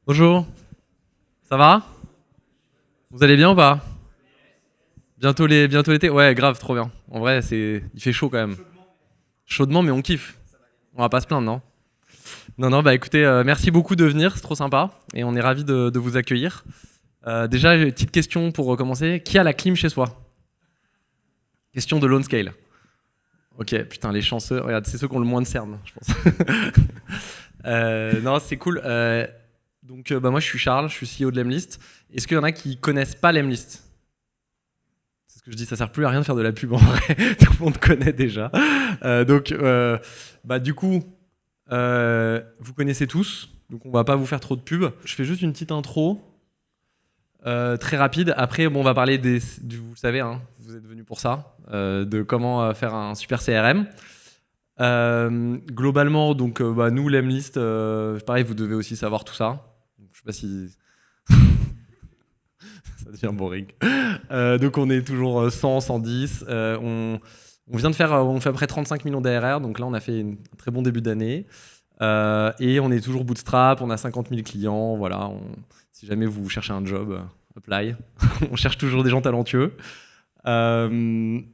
Bonjour, ça va? Vous allez bien ou pas? Bientôt l'été? Ouais, grave, trop bien. En vrai, il fait chaud quand même. Chaudement, mais on kiffe. On va pas se plaindre, non? Non, non, bah écoutez, merci beaucoup de venir, c'est trop sympa. Et on est ravis de vous accueillir. Déjà, j'ai une petite question pour commencer. Qui a la clim chez soi? Question de Lone Scale. Ok, putain, les chanceux, regarde, c'est ceux qui ont le moins de cernes, je pense. Non, c'est cool. Donc, bah, moi, je suis Charles, je suis CEO de Lemlist. Est-ce qu'il y en a qui connaissent pas Lemlist? C'est ce que je dis, ça sert plus à rien de faire de la pub en vrai, tout le monde connaît déjà. Bah, du coup, vous connaissez tous, donc on va pas vous faire trop de pub. Je fais juste une petite intro, très rapide. Après, bon, on va parler vous le savez, hein, vous êtes venus pour ça, de comment faire un super CRM. Globalement, donc, bah, nous, Lemlist, pareil, vous devez aussi savoir tout ça. Donc, je sais pas si ça devient boring. Donc on est toujours 100, 110. On vient de faire, on fait à peu près 35 millions d'ARR, donc là on a fait un très bon début d'année. Et on est toujours bootstrap, on a 50 000 clients, voilà. Si jamais vous cherchez un job, apply. On cherche toujours des gens talentueux. Et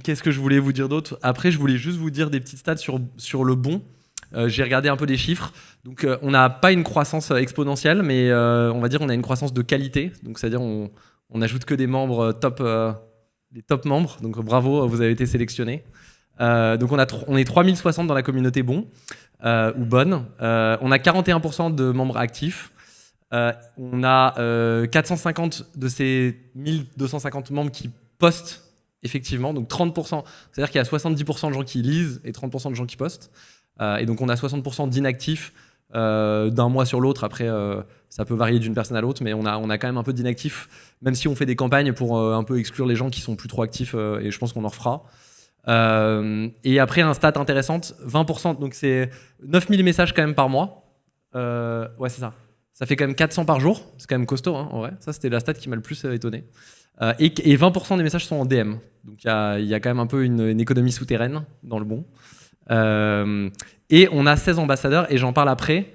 qu'est-ce que je voulais vous dire d'autre? Après, je voulais juste vous dire des petites stats sur le bon. J'ai regardé un peu des chiffres. Donc, on n'a pas une croissance exponentielle, mais on va dire on a une croissance de qualité. Donc, c'est-à-dire on n'ajoute que des membres top, des top membres. Donc, bravo, vous avez été sélectionnés. Donc, on est 3060 dans la communauté bon ou bonne. On a 41% de membres actifs. On a 450 de ces 1250 membres qui postent effectivement. Donc, 30%. C'est-à-dire qu'il y a 70% de gens qui lisent et 30% de gens qui postent. Et donc on a 60% d'inactifs d'un mois sur l'autre. Après, ça peut varier d'une personne à l'autre, mais on a quand même un peu d'inactifs, même si on fait des campagnes pour un peu exclure les gens qui sont plus trop actifs, et je pense qu'on en refera. Et après, un stat intéressante, 20%, donc c'est 9000 messages quand même par mois. Ouais, c'est ça. Ça fait quand même 400 par jour, c'est quand même costaud, hein, en vrai. Ça, c'était la stat qui m'a le plus étonné. Et 20% des messages sont en DM. Donc il y a quand même un peu une économie souterraine dans le bon. Et on a 16 ambassadeurs, et j'en parle après,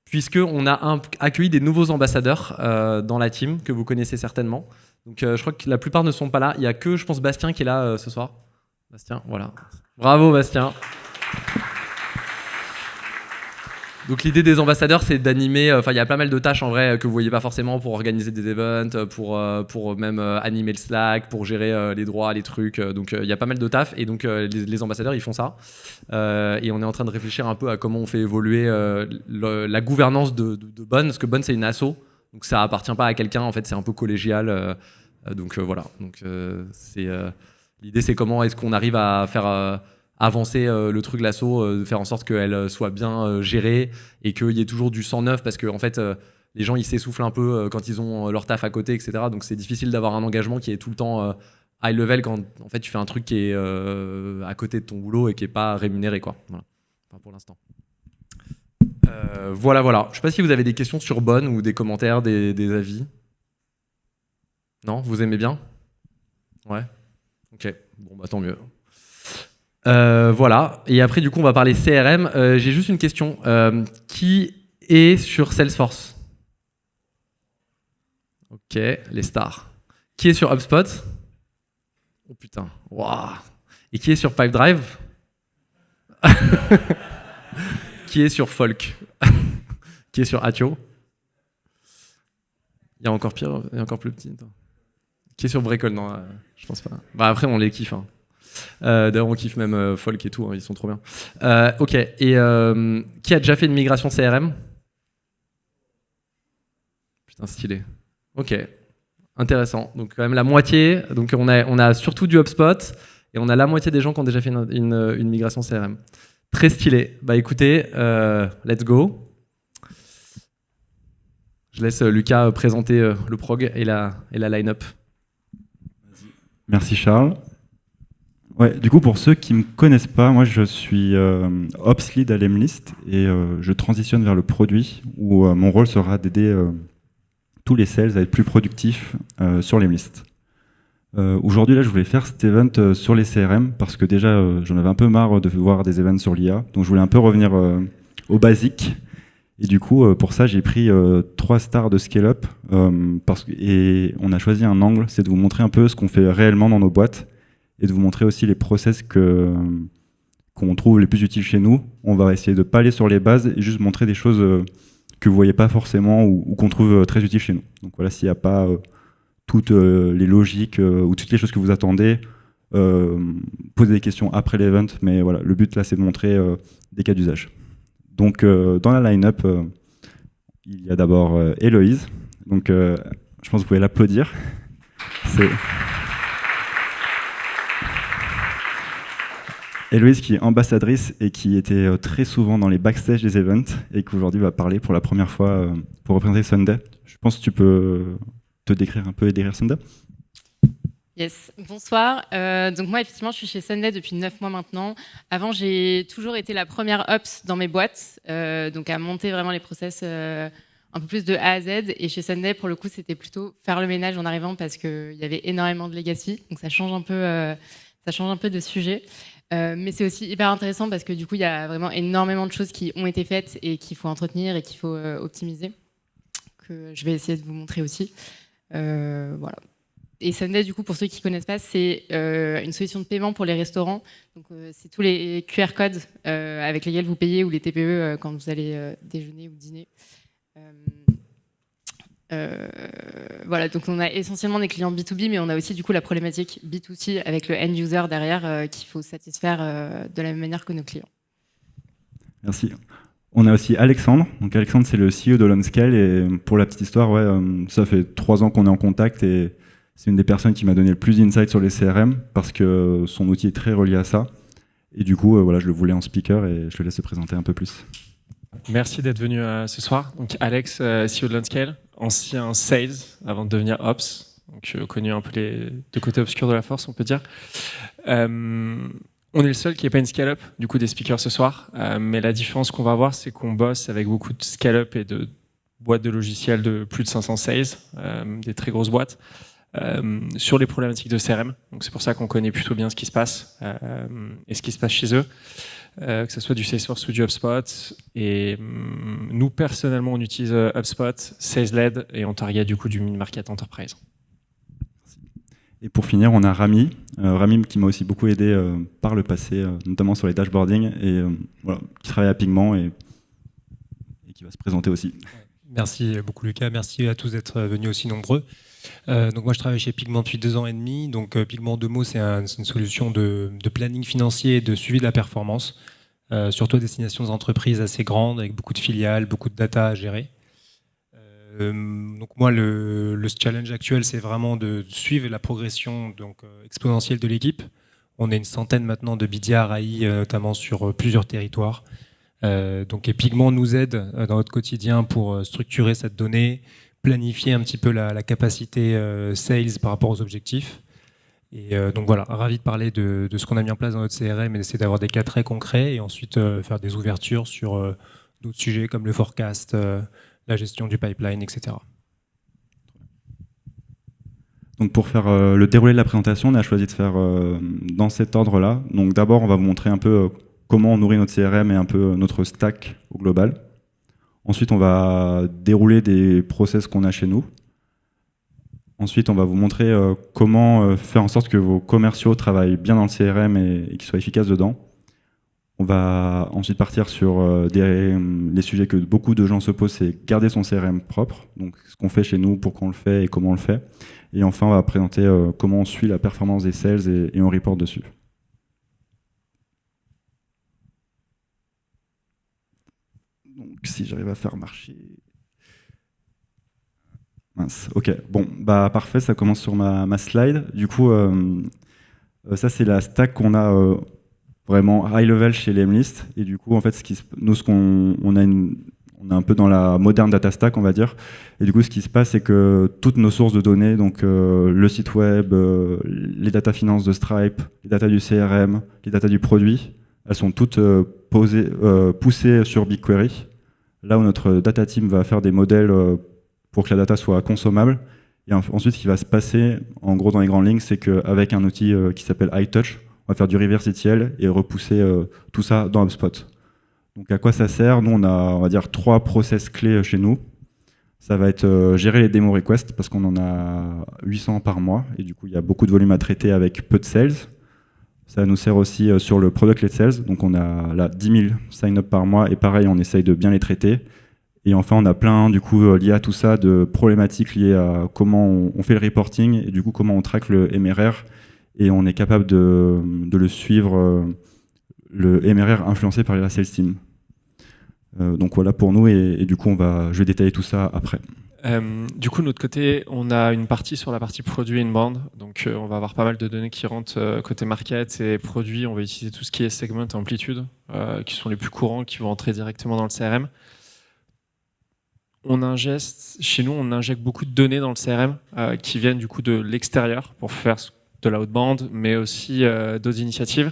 puisqu'on a accueilli des nouveaux ambassadeurs dans la team, que vous connaissez certainement. Donc je crois que la plupart ne sont pas là. Il n'y a que, je pense, Bastien qui est là ce soir. Bastien, voilà. Bravo Bastien. Donc l'idée des ambassadeurs, c'est d'animer, enfin il y a pas mal de tâches en vrai que vous voyez pas forcément, pour organiser des events, pour même animer le Slack, pour gérer les droits, les trucs. Donc il y a pas mal de taf, et donc les ambassadeurs ils font ça. Et on est en train de réfléchir un peu à comment on fait évoluer la gouvernance de Bonne, parce que Bonne c'est une asso, donc ça appartient pas à quelqu'un, en fait c'est un peu collégial. Donc voilà. Donc l'idée c'est comment est-ce qu'on arrive à faire avancer le truc, l'asso, de faire en sorte qu'elle soit bien gérée, et qu'il y ait toujours du sang neuf, parce que en fait les gens ils s'essoufflent un peu quand ils ont leur taf à côté, etc. Donc c'est difficile d'avoir un engagement qui est tout le temps high level quand en fait tu fais un truc qui est à côté de ton boulot et qui est pas rémunéré, quoi. Voilà. Enfin, pour l'instant. Voilà. Je sais pas si vous avez des questions sur Bonne, ou des commentaires, des avis. Non, vous aimez bien? Ouais. Ok. Bon bah tant mieux. Voilà, et après du coup on va parler CRM. J'ai juste une question, qui est sur Salesforce? Ok, les stars. Qui est sur HubSpot? Oh putain, waouh. Et qui est sur Pipedrive? Qui est sur Folk? Qui est sur Atio? Il y a encore pire, il y a encore plus petit. Attends. Qui est sur Breakall? Non, je pense pas. Bah après on les kiffe, hein. D'ailleurs on kiffe même Folk et tout, hein, ils sont trop bien. Ok, et qui a déjà fait une migration CRM? Putain, stylé. Ok, intéressant. Donc quand même la moitié, donc on a surtout du HubSpot, et on a la moitié des gens qui ont déjà fait une migration CRM. Très stylé. Bah écoutez, let's go. Je laisse Lucas présenter le prog et la line-up. Merci Charles. Ouais, du coup, pour ceux qui ne me connaissent pas, moi je suis Ops Lead à Lemlist, et je transitionne vers le produit, où mon rôle sera d'aider tous les sales à être plus productifs sur Lemlist. Aujourd'hui, là, je voulais faire cet event sur les CRM, parce que déjà, j'en avais un peu marre de voir des events sur l'IA, donc je voulais un peu revenir au basique. Et du coup, pour ça, j'ai pris 3 stars de scale-up et on a choisi un angle, c'est de vous montrer un peu ce qu'on fait réellement dans nos boîtes et de vous montrer aussi les process qu'on trouve les plus utiles chez nous. On va essayer de pas aller sur les bases et juste montrer des choses que vous voyez pas forcément ou qu'on trouve très utiles chez nous. Donc voilà, s'il n'y a pas toutes les logiques ou toutes les choses que vous attendez, posez des questions après l'event, mais voilà, le but là, c'est de montrer des cas d'usage. Donc, dans la line-up, il y a d'abord Héloïse. Donc, je pense que vous pouvez l'applaudir. Héloïse qui est ambassadrice et qui était très souvent dans les backstage des events et qui aujourd'hui va parler pour la première fois pour représenter Sunday. Je pense que tu peux te décrire un peu et décrire Sunday. Yes, bonsoir. Donc moi, effectivement, je suis chez Sunday depuis 9 mois maintenant. Avant, j'ai toujours été la première ops dans mes boîtes, donc à monter vraiment les process un peu plus de A à Z. Et chez Sunday, pour le coup, c'était plutôt faire le ménage en arrivant parce qu'il y avait énormément de legacy, donc ça change un peu de sujet. Mais c'est aussi hyper intéressant parce que du coup, il y a vraiment énormément de choses qui ont été faites et qu'il faut entretenir et qu'il faut optimiser, que je vais essayer de vous montrer aussi. Voilà. Et Sunday, du coup, pour ceux qui ne connaissent pas, c'est une solution de paiement pour les restaurants. Donc, c'est tous les QR codes avec lesquels vous payez ou les TPE quand vous allez déjeuner ou dîner. Voilà, donc on a essentiellement des clients B2B, mais on a aussi du coup la problématique B2C avec le end user derrière qu'il faut satisfaire de la même manière que nos clients. Merci. On a aussi Alexandre. Donc Alexandre, c'est le CEO de Lonscale et pour la petite histoire, ça fait 3 ans qu'on est en contact et c'est une des personnes qui m'a donné le plus d'insight sur les CRM parce que son outil est très relié à ça. Et du coup, voilà, je le voulais en speaker et je le laisse se présenter un peu plus. Merci d'être venu ce soir. Donc Alex, CEO de Lonscale, ancien sales avant de devenir ops, donc connu un peu les 2 côtés obscurs de la force, on peut dire. On est le seul qui n'est pas une scale-up, du coup des speakers ce soir, mais la différence qu'on va avoir, c'est qu'on bosse avec beaucoup de scale-up et de boîtes de logiciels de plus de 500 sales, des très grosses boîtes, sur les problématiques de CRM. Donc c'est pour ça qu'on connaît plutôt bien ce qui se passe et ce qui se passe chez eux. Que ce soit du Salesforce ou du HubSpot. Et nous, personnellement, on utilise HubSpot, Sales-led, et on target du coup du mid-market enterprise. Et pour finir, on a Rami. Rami qui m'a aussi beaucoup aidé par le passé, notamment sur les dashboarding, et voilà, qui travaille à Pigment et qui va se présenter aussi. Merci beaucoup Lucas, merci à tous d'être venus aussi nombreux. Donc moi je travaille chez Pigment depuis 2 ans et demi. Donc Pigment, 2 mots, c'est une solution de planning financier et de suivi de la performance, surtout à destination des entreprises assez grandes avec beaucoup de filiales, beaucoup de data à gérer. Donc moi le challenge actuel, c'est vraiment de suivre la progression exponentielle de l'équipe. On est une centaine maintenant de BDR AI, notamment sur plusieurs territoires. Donc Pigment nous aide dans notre quotidien pour structurer cette donnée, planifier un petit peu la capacité sales par rapport aux objectifs. Et donc voilà, ravi de parler de ce qu'on a mis en place dans notre CRM et d'essayer d'avoir des cas très concrets et ensuite faire des ouvertures sur d'autres sujets comme le forecast, la gestion du pipeline, etc. Donc pour faire le déroulé de la présentation, on a choisi de faire dans cet ordre-là. Donc d'abord, on va vous montrer un peu comment on nourrit notre CRM et un peu notre stack au global. Ensuite, on va dérouler des process qu'on a chez nous. Ensuite, on va vous montrer comment faire en sorte que vos commerciaux travaillent bien dans le CRM et qu'ils soient efficaces dedans. On va ensuite partir sur les sujets que beaucoup de gens se posent, c'est garder son CRM propre, donc ce qu'on fait chez nous, pourquoi on le fait et comment on le fait. Et enfin, on va présenter comment on suit la performance des sales et on reporte dessus. Donc si j'arrive à faire marcher... Mince, ok, bon, bah parfait, ça commence sur ma slide. Du coup, ça c'est la stack qu'on a vraiment high level chez Lemlist. Et du coup, en fait, on est un peu dans la moderne data stack, on va dire. Et du coup, ce qui se passe, c'est que toutes nos sources de données, donc le site web, les data finance de Stripe, les data du CRM, les data du produit, elles sont toutes poussées sur BigQuery. Là où notre data team va faire des modèles pour que la data soit consommable. Et ensuite, ce qui va se passer, en gros, dans les grandes lignes, c'est qu'avec un outil qui s'appelle iTouch, on va faire du reverse ETL et repousser tout ça dans HubSpot. Donc à quoi ça sert? Nous, on va dire 3 process clés chez nous. Ça va être gérer les démo requests, parce qu'on en a 800 par mois, et du coup, il y a beaucoup de volume à traiter avec peu de sales. Ça nous sert aussi sur le product-led sales, donc on a là 10 000 sign-up par mois, et pareil, on essaye de bien les traiter. Et enfin, on a plein, du coup, lié à tout ça, de problématiques liées à comment on fait le reporting, et du coup, comment on traque le MRR, et on est capable de le suivre, le MRR influencé par la sales team. Donc voilà pour nous, et du coup, je vais détailler tout ça après. Du coup, de notre côté, on a une partie sur la partie produit inbound. Donc, on va avoir pas mal de données qui rentrent côté market et produit. On va utiliser tout ce qui est segment et amplitude, qui sont les plus courants, qui vont entrer directement dans le CRM. Chez nous, on injecte beaucoup de données dans le CRM qui viennent du coup de l'extérieur pour faire de l'outbound, mais aussi d'autres initiatives.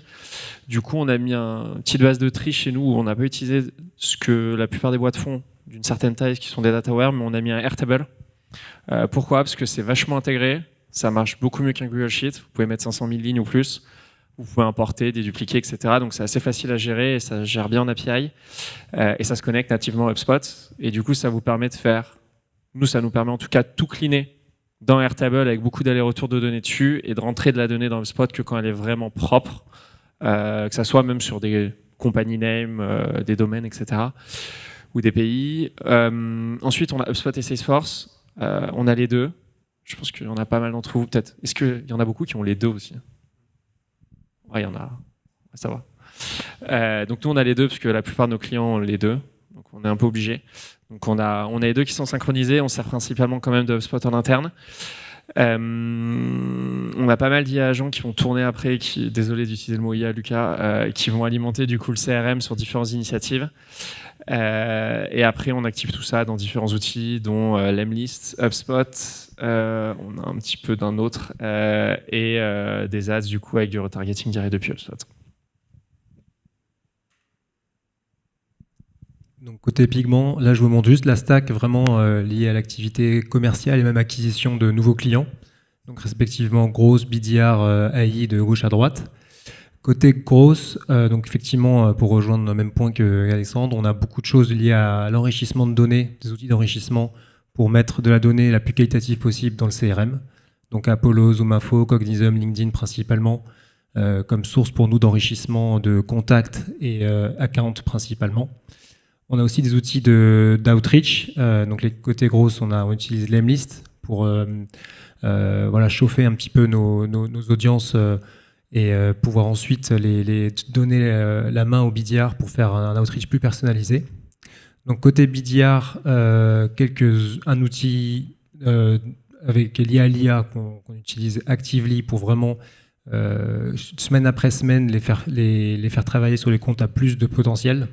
Du coup, on a mis une petite base de tri chez nous où on n'a pas utilisé ce que la plupart des boîtes font d'une certaine taille, qui sont des dataware, mais on a mis un Airtable. Pourquoi? Parce que c'est vachement intégré, ça marche beaucoup mieux qu'un Google Sheet, vous pouvez mettre 500 000 lignes ou plus, vous pouvez importer, dédupliquer, etc. Donc c'est assez facile à gérer et ça gère bien en API, et ça se connecte nativement à HubSpot, et du coup ça vous permet de faire, ça nous permet en tout cas de tout cleaner dans Airtable avec beaucoup d'allers-retours de données dessus et de rentrer de la donnée dans HubSpot que quand elle est vraiment propre, que ça soit même sur des compagnie name, des domaines, etc. ou des pays. Ensuite, on a HubSpot et Salesforce. On a les deux. Je pense qu'il y en a pas mal d'entre vous, peut-être. Est-ce qu'il y en a beaucoup qui ont les deux aussi? Ouais, il y en a. Ça va. Donc nous, on a les deux, parce que la plupart de nos clients ont les deux. Donc on est un peu obligé. Donc on a les deux qui sont synchronisés. On sert principalement quand même de HubSpot en interne. On a pas mal d'IA agents qui vont tourner après, désolé d'utiliser le mot IA, Lucas, qui vont alimenter du coup le CRM sur différentes initiatives. Et après, on active tout ça dans différents outils, dont Lemlist, HubSpot, on a un petit peu d'un autre, et des ads du coup avec du retargeting direct depuis HubSpot. Donc côté Pigment, là je vous montre juste la stack vraiment liée à l'activité commerciale et même acquisition de nouveaux clients. Donc respectivement Gross, BDR, AI de gauche à droite. Côté Gross, donc effectivement pour rejoindre le même point qu'Alexandre, on a beaucoup de choses liées à l'enrichissement de données, des outils d'enrichissement pour mettre de la donnée la plus qualitative possible dans le CRM. Donc Apollo, ZoomInfo, Cognism, LinkedIn principalement, comme source pour nous d'enrichissement de contacts et accounts principalement. On a aussi des outils d'outreach. Donc les côtés grosses, on utilise Lemlist pour chauffer un petit peu nos audiences et pouvoir ensuite les donner la main au BDR pour faire un outreach plus personnalisé. Donc côté BDR, un outil lié à l'IA qu'on utilise Actively pour vraiment semaine après semaine les faire travailler sur les comptes à plus de potentiel.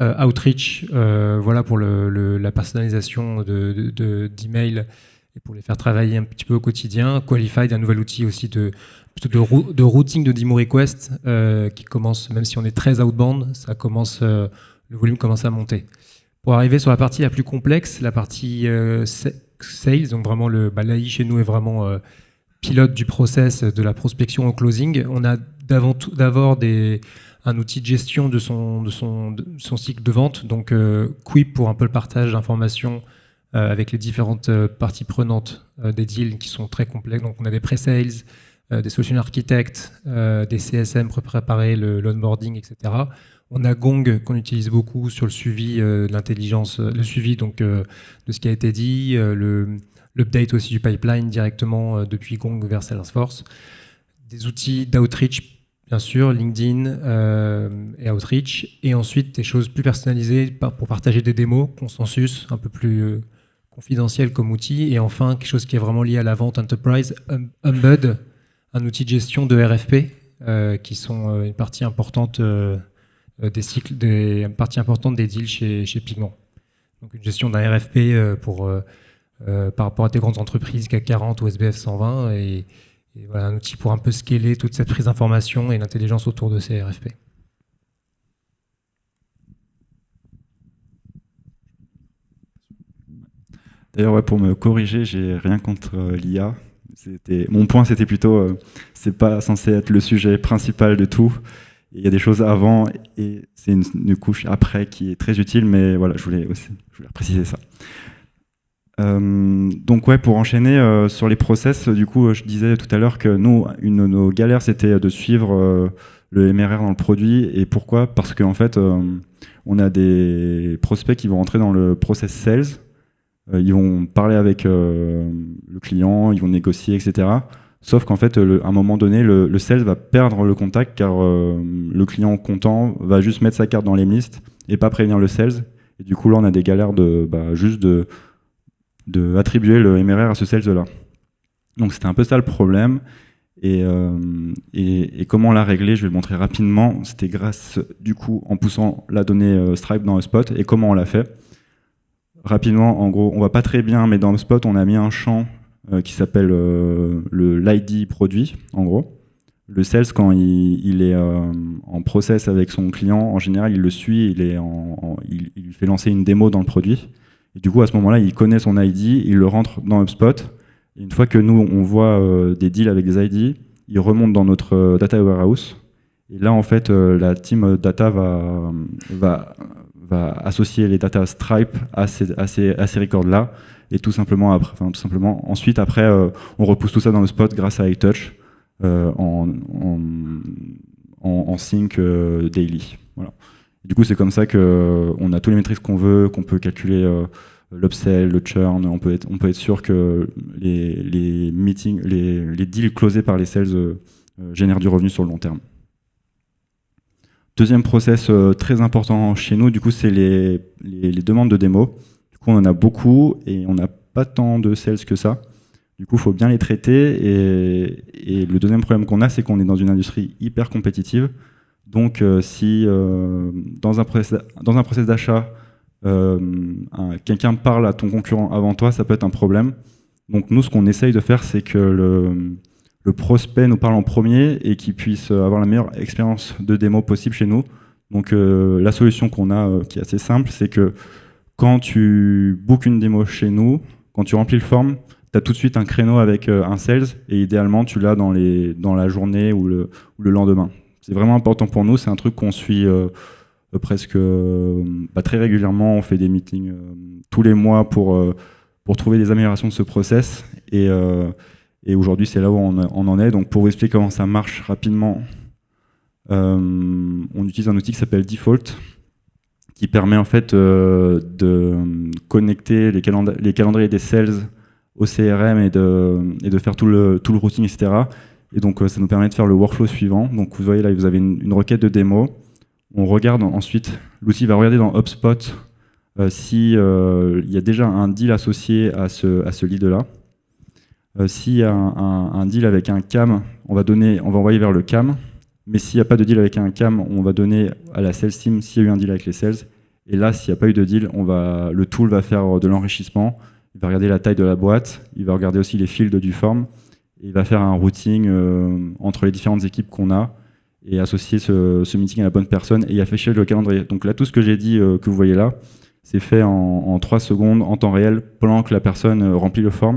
Outreach, pour la personnalisation d'email et pour les faire travailler un petit peu au quotidien. Qualified, un nouvel outil aussi de routing de demo request qui commence, même si on est très outbound, le volume commence à monter. Pour arriver sur la partie la plus complexe, la partie sales, donc vraiment l'AI chez nous est vraiment pilote du process de la prospection au closing. On a d'abord un outil de gestion de son cycle de vente, donc Quip pour un peu le partage d'informations avec les différentes parties prenantes des deals qui sont très complexes. Donc on a des pre-sales, des solution architectes, des CSM pour préparer l'onboarding, etc. On a Gong qu'on utilise beaucoup sur le suivi de l'intelligence, le suivi donc de ce qui a été dit, l'update aussi du pipeline directement depuis Gong vers Salesforce. Des outils d'outreach, bien sûr, LinkedIn et Outreach, et ensuite des choses plus personnalisées pour partager des démos, Consensus, un peu plus confidentiel comme outil, et enfin quelque chose qui est vraiment lié à la vente enterprise, Umbud, un outil de gestion de RFP, qui sont une partie importante des cycles, une partie importante des deals chez Pigment. Donc une gestion d'un RFP par rapport à des grandes entreprises CAC 40 ou SBF 120, et voilà, un outil pour un peu scaler toute cette prise d'information et l'intelligence autour de ces RFP. D'ailleurs, pour me corriger, j'ai rien contre l'IA. Mon point, c'était plutôt, c'est pas censé être le sujet principal de tout. il y a des choses avant et c'est une couche après qui est très utile, mais voilà, je voulais préciser ça. Donc ouais, pour enchaîner sur les process, du coup, je disais tout à l'heure que nous, une de nos galères, c'était de suivre le MRR dans le produit. Et pourquoi ? Parce qu'en fait, on a des prospects qui vont rentrer dans le process sales. Ils vont parler avec le client, ils vont négocier, etc. Sauf qu'en fait, à un moment donné, le sales va perdre le contact car le client content va juste mettre sa carte dans l'emlist et pas prévenir le sales. Et du coup, là, on a des galères juste de attribuer le MRR à ce sales-là. Donc c'était un peu ça le problème. Et comment on l'a réglé, je vais le montrer rapidement. C'était grâce, du coup, en poussant la donnée Stripe dans HubSpot. Et comment on l'a fait ? Rapidement, en gros, on va pas très bien, mais dans HubSpot, on a mis un champ qui s'appelle l'ID produit, en gros. Le sales, quand il est en process avec son client, en général, il le suit, il lui fait lancer une démo dans le produit. Et du coup, à ce moment-là, il connaît son ID, il le rentre dans HubSpot. Et une fois que nous, on voit des deals avec des ID, il remonte dans notre data warehouse. Et là, en fait, la team data va associer les data Stripe à ces records-là. Et tout simplement, ensuite, après, on repousse tout ça dans HubSpot grâce à iTouch en sync daily. Voilà. Du coup, c'est comme ça qu'on a tous les métriques qu'on veut, qu'on peut calculer l'upsell, le churn. On peut être sûr que les meetings, les deals closés par les sales génèrent du revenu sur le long terme. Deuxième process très important chez nous, du coup, c'est les demandes de démo. Du coup, on en a beaucoup et on n'a pas tant de sales que ça. Du coup, il faut bien les traiter. Et le deuxième problème qu'on a, c'est qu'on est dans une industrie hyper compétitive. Donc, si dans un process d'achat, quelqu'un parle à ton concurrent avant toi, ça peut être un problème. Donc, nous, ce qu'on essaye de faire, c'est que le prospect nous parle en premier et qu'il puisse avoir la meilleure expérience de démo possible chez nous. Donc, la solution qu'on a, qui est assez simple, c'est que quand tu bookes une démo chez nous, quand tu remplis le form, tu as tout de suite un créneau avec un sales et idéalement, tu l'as dans la journée ou le lendemain. C'est vraiment important pour nous, c'est un truc qu'on suit presque très régulièrement. On fait des meetings tous les mois pour trouver des améliorations de ce process. Et aujourd'hui, c'est là où on en est. Donc pour vous expliquer comment ça marche rapidement, on utilise un outil qui s'appelle Default, qui permet en fait de connecter les calendriers des sales au CRM et de faire tout le routing, etc. Et donc, ça nous permet de faire le workflow suivant. Donc, vous voyez là, vous avez une requête de démo. On regarde ensuite, l'outil va regarder dans HubSpot s'il y a déjà un deal associé à ce lead-là. S'il y a un deal avec un CAM, on va envoyer vers le CAM. Mais s'il n'y a pas de deal avec un CAM, on va donner à la sales team s'il y a eu un deal avec les sales. Et là, s'il n'y a pas eu de deal, le tool va faire de l'enrichissement. Il va regarder la taille de la boîte. Il va regarder aussi les fields du form. Il va faire un routing entre les différentes équipes qu'on a et associer ce meeting à la bonne personne et afficher le calendrier. Donc là, tout ce que j'ai dit, que vous voyez là, c'est fait en 3 secondes, en temps réel, pendant que la personne remplit le form.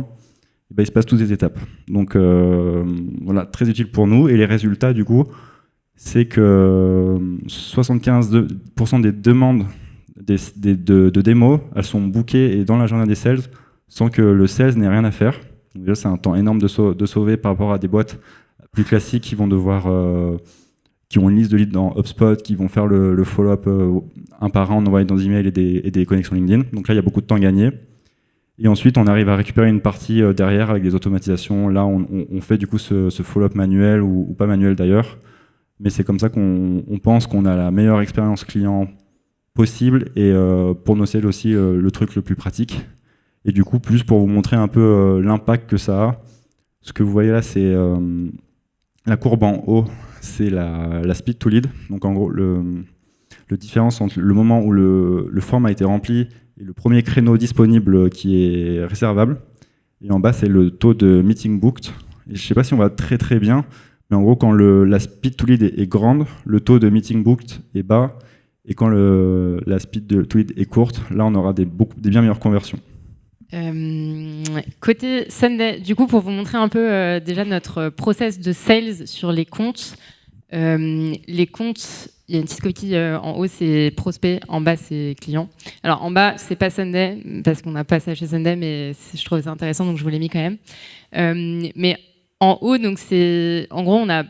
Et ben, il se passe toutes les étapes. Donc voilà, très utile pour nous. Et les résultats, du coup, c'est que 75% des demandes de démos, elles sont bookées et dans l'agenda des sales sans que le sales n'ait rien à faire. Donc déjà, c'est un temps énorme de sauver par rapport à des boîtes plus classiques qui vont qui ont une liste de leads dans HubSpot, qui vont faire le follow-up un par un en envoyant des emails et des connexions LinkedIn. Donc là, il y a beaucoup de temps gagné. Et ensuite, on arrive à récupérer une partie derrière avec des automatisations. Là, on fait du coup ce follow-up manuel ou pas manuel d'ailleurs. Mais c'est comme ça qu'on pense qu'on a la meilleure expérience client possible et pour nos sales aussi le truc le plus pratique. Et du coup, plus pour vous montrer un peu l'impact que ça a. Ce que vous voyez là, c'est la courbe en haut, c'est la speed to lead. Donc en gros, le différence entre le moment où le form a été rempli et le premier créneau disponible qui est réservable. Et en bas, c'est le taux de meeting booked. Et je ne sais pas si on va très très bien, mais en gros, quand la speed to lead est grande, le taux de meeting booked est bas. Et quand la speed to lead est courte, là, on aura des bien meilleures conversions. Côté Sunday, du coup, pour vous montrer un peu déjà notre process de sales sur les comptes, Les comptes, il y a une petite coquille en haut, c'est prospect, en bas, c'est client. Alors en bas, c'est pas Sunday, parce qu'on n'a pas ça chez Sunday, mais je trouvais ça intéressant, donc je vous l'ai mis quand même. Mais en haut, donc en gros, on a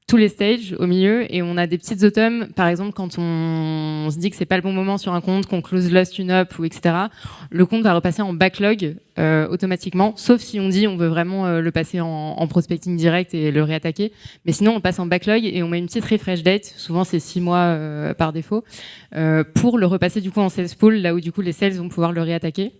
tous les stages au milieu et on a des petites automnes, par exemple quand on se dit que c'est pas le bon moment sur un compte, qu'on close lost une up ou etc. Le compte va repasser en backlog automatiquement, sauf si on dit on veut vraiment le passer en prospecting direct et le réattaquer. Mais sinon on passe en backlog et on met une petite refresh date, souvent c'est 6 mois par défaut, pour le repasser du coup en sales pool, là où du coup les sales vont pouvoir le réattaquer.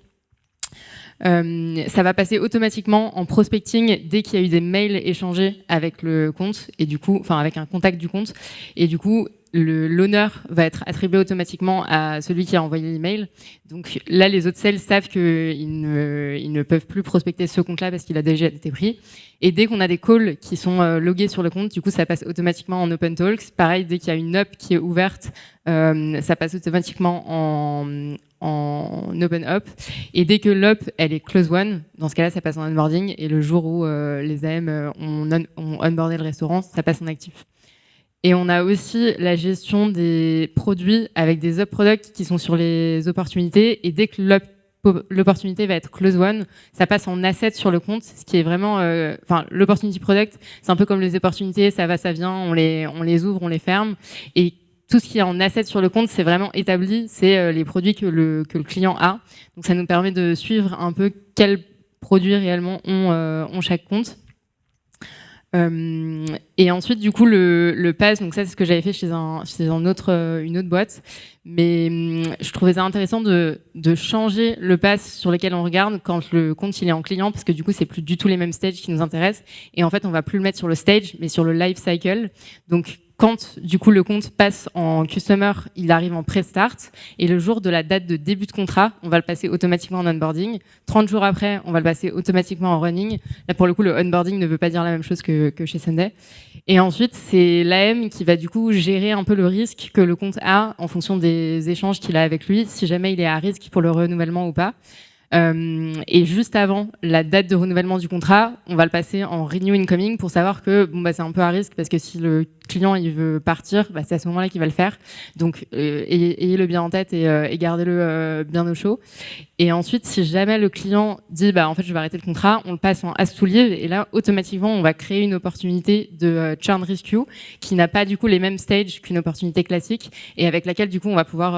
Ça va passer automatiquement en prospecting dès qu'il y a eu des mails échangés avec le compte et du coup, enfin avec un contact du compte, et du coup l'honneur va être attribué automatiquement à celui qui a envoyé l'email. Donc là, les autres sales savent qu'ils ne peuvent plus prospecter ce compte-là parce qu'il a déjà été pris. Et dès qu'on a des calls qui sont logués sur le compte, du coup, ça passe automatiquement en open talks. Pareil, dès qu'il y a une up qui est ouverte, ça passe automatiquement en open up. Et dès que l'up, elle est close one, dans ce cas-là, ça passe en onboarding. Et le jour où les AM ont onboardé le restaurant, ça passe en actif. Et on a aussi la gestion des produits avec des up products qui sont sur les opportunités. Et dès que l'opportunité va être close one, ça passe en asset sur le compte, ce qui est vraiment, l'opportunity product, c'est un peu comme les opportunités, ça va, ça vient, on les ouvre, on les ferme. Et tout ce qui est en asset sur le compte, c'est vraiment établi, c'est les produits que le client a. Donc ça nous permet de suivre un peu quels produits réellement ont chaque compte. Et ensuite, du coup, le pass, donc ça, c'est ce que j'avais fait chez une autre boîte. Mais je trouvais ça intéressant de changer le pass sur lequel on regarde quand le compte il est en client, parce que du coup, c'est plus du tout les mêmes stages qui nous intéressent. Et en fait, on va plus le mettre sur le stage, mais sur le life cycle. Donc, quand du coup le compte passe en customer, il arrive en pré-start et le jour de la date de début de contrat, on va le passer automatiquement en onboarding. 30 jours après, on va le passer automatiquement en running. Là, pour le coup, le onboarding ne veut pas dire la même chose que chez Sunday. Et ensuite, c'est l'AM qui va du coup gérer un peu le risque que le compte a en fonction des échanges qu'il a avec lui, si jamais il est à risque pour le renouvellement ou pas. Et juste avant la date de renouvellement du contrat, on va le passer en renew incoming pour savoir que c'est un peu à risque parce que si le client il veut partir, c'est à ce moment-là qu'il va le faire. Donc ayez-le bien en tête et gardez-le bien au chaud. Et ensuite, si jamais le client dit en fait je vais arrêter le contrat, on le passe en ask to leave et là automatiquement on va créer une opportunité de churn rescue qui n'a pas du coup les mêmes stages qu'une opportunité classique et avec laquelle du coup on va pouvoir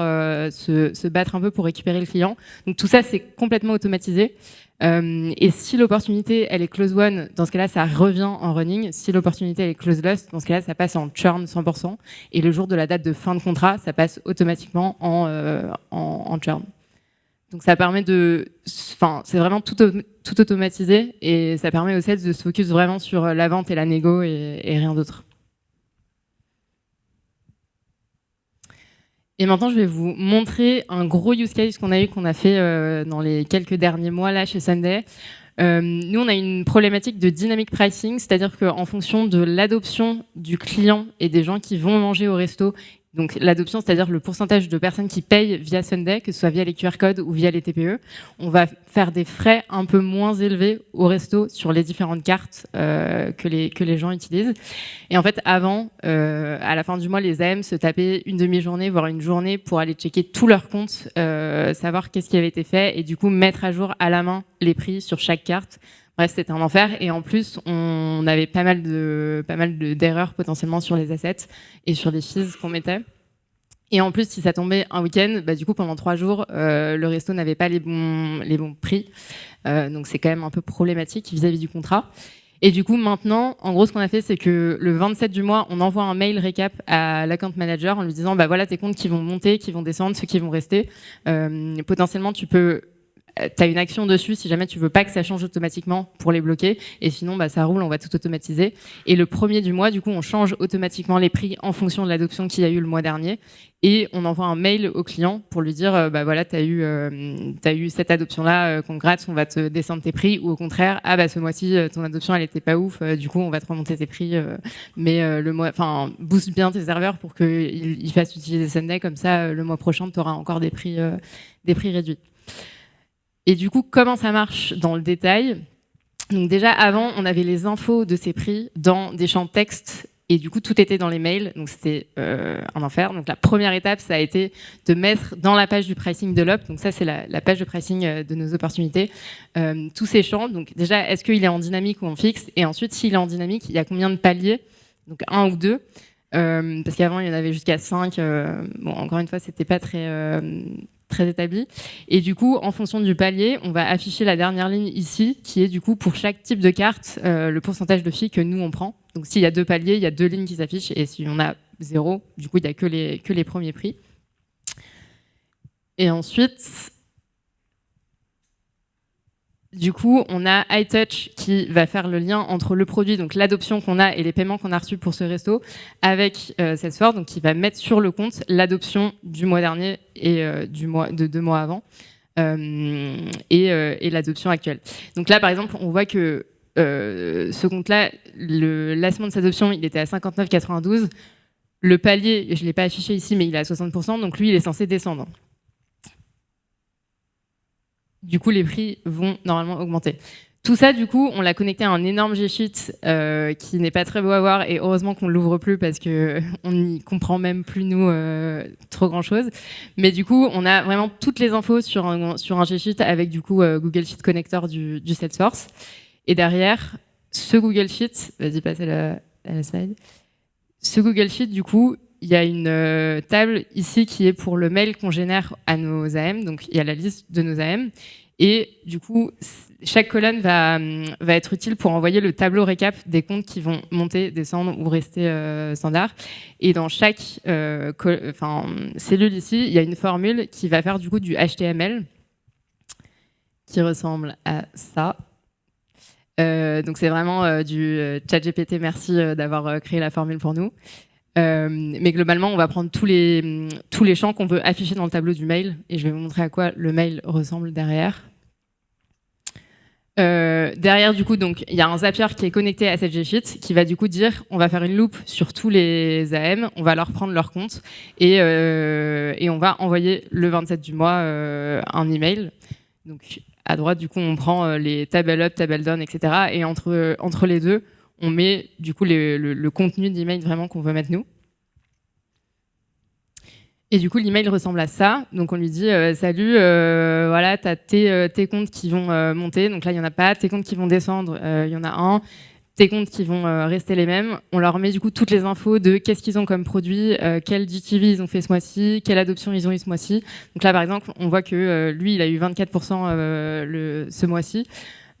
se battre un peu pour récupérer le client. Donc tout ça c'est complètement automatisé. Et si l'opportunité elle est close one, dans ce cas-là ça revient en running. Si l'opportunité elle est close lost, dans ce cas-là ça passe en churn 100%. Et le jour de la date de fin de contrat, ça passe automatiquement en churn. Donc ça permet c'est vraiment tout automatisé et ça permet aux sales de se focus vraiment sur la vente et la négo et rien d'autre. Et maintenant, je vais vous montrer un gros use case qu'on a fait dans les quelques derniers mois là chez Sunday. Nous, on a une problématique de dynamic pricing, c'est-à-dire qu'en fonction de l'adoption du client et des gens qui vont manger au resto, donc l'adoption, c'est-à-dire le pourcentage de personnes qui payent via Sunday, que ce soit via les QR codes ou via les TPE, on va faire des frais un peu moins élevés au resto sur les différentes cartes que les gens utilisent. Et en fait, avant, à la fin du mois, les AM se tapaient une demi-journée, voire une journée pour aller checker tous leurs comptes, savoir qu'est-ce qui avait été fait et du coup mettre à jour à la main les prix sur chaque carte. Bref, c'était un enfer. Et en plus, on avait pas mal d'erreurs potentiellement sur les assets et sur les fees qu'on mettait. Et en plus, si ça tombait un week-end, du coup, pendant 3 jours, le resto n'avait pas les bons prix. Donc, c'est quand même un peu problématique vis-à-vis du contrat. Et du coup, maintenant, en gros, ce qu'on a fait, c'est que le 27 du mois, on envoie un mail récap à l'account manager en lui disant, voilà tes comptes qui vont monter, qui vont descendre, ceux qui vont rester. Potentiellement, t'as une action dessus si jamais tu veux pas que ça change automatiquement pour les bloquer et sinon ça roule, on va tout automatiser et le 1er du mois du coup on change automatiquement les prix en fonction de l'adoption qu'il y a eu le mois dernier et on envoie un mail au client pour lui dire voilà t'as eu cette adoption là, congrats, on va te descendre tes prix ou au contraire ce mois-ci ton adoption elle était pas ouf, du coup on va te remonter tes prix mais le mois booste bien tes serveurs pour qu'ils fassent utiliser Sunday comme ça le mois prochain tu auras encore des prix réduits. Et du coup, comment ça marche dans le détail ? Donc déjà, avant, on avait les infos de ces prix dans des champs texte Et du coup, tout était dans les mails, donc c'était un enfer. Donc la première étape, ça a été de mettre dans la page du pricing de l'UP, donc ça c'est la page de pricing de nos opportunités, tous ces champs. Donc déjà, est-ce qu'il est en dynamique ou en fixe? Et ensuite, s'il est en dynamique, il y a combien de paliers? Donc 1 ou 2, parce qu'avant il y en avait jusqu'à 5. Bon, encore une fois, c'était pas très établi. Et du coup, en fonction du palier, on va afficher la dernière ligne ici, qui est du coup pour chaque type de carte, le pourcentage de filles que nous on prend. Donc s'il y a 2 paliers, il y a 2 lignes qui s'affichent, et si on a 0, du coup il n'y a que les premiers prix. Et ensuite, du coup, on a iTouch qui va faire le lien entre le produit, donc l'adoption qu'on a et les paiements qu'on a reçus pour ce resto, avec Salesforce, donc qui va mettre sur le compte l'adoption du mois dernier et de 2 mois avant, et l'adoption actuelle. Donc là, par exemple, on voit que ce compte-là, le lancement de cette option, il était à 59,92. Le palier, je ne l'ai pas affiché ici, mais il est à 60%, donc lui, il est censé descendre. Du coup, les prix vont normalement augmenter. Tout ça, du coup, on l'a connecté à un énorme G-Sheet qui n'est pas très beau à voir, et heureusement qu'on ne l'ouvre plus parce qu'on n'y comprend même plus, nous, trop grand-chose. Mais du coup, on a vraiment toutes les infos sur un G-Sheet avec, du coup, Google Sheet Connector du Salesforce. Et derrière, ce Google Sheet, vas-y, passe à la slide. Ce Google Sheet, du coup, il y a une table ici qui est pour le mail qu'on génère à nos AM. Donc, il y a la liste de nos AM. Et du coup, chaque colonne va être utile pour envoyer le tableau récap des comptes qui vont monter, descendre ou rester standard. Et dans chaque cellule ici, il y a une formule qui va faire du coup du HTML qui ressemble à ça. Donc c'est vraiment du ChatGPT, merci d'avoir créé la formule pour nous. Mais globalement, on va prendre tous les champs qu'on veut afficher dans le tableau du mail, et je vais vous montrer à quoi le mail ressemble derrière. Derrière, du coup, donc il y a un Zapier qui est connecté à cette G-Sheet qui va du coup dire on va faire une loupe sur tous les AM, on va leur prendre leur compte et on va envoyer le 27 du mois un email. Donc à droite, du coup, on prend les table up, table down, etc. Et entre les deux, on met du coup le contenu d'email vraiment qu'on veut mettre nous. Et du coup, l'email ressemble à ça. Donc, on lui dit salut, voilà, t'as tes comptes qui vont monter. Donc là, il n'y en a pas. Tes comptes qui vont descendre, il y en a un. Tes comptes qui vont rester les mêmes. On leur met du coup toutes les infos de qu'est-ce qu'ils ont comme produit, quel GTV ils ont fait ce mois-ci, quelle adoption ils ont eu ce mois-ci. Donc là, par exemple, on voit que lui, il a eu 24% ce mois-ci.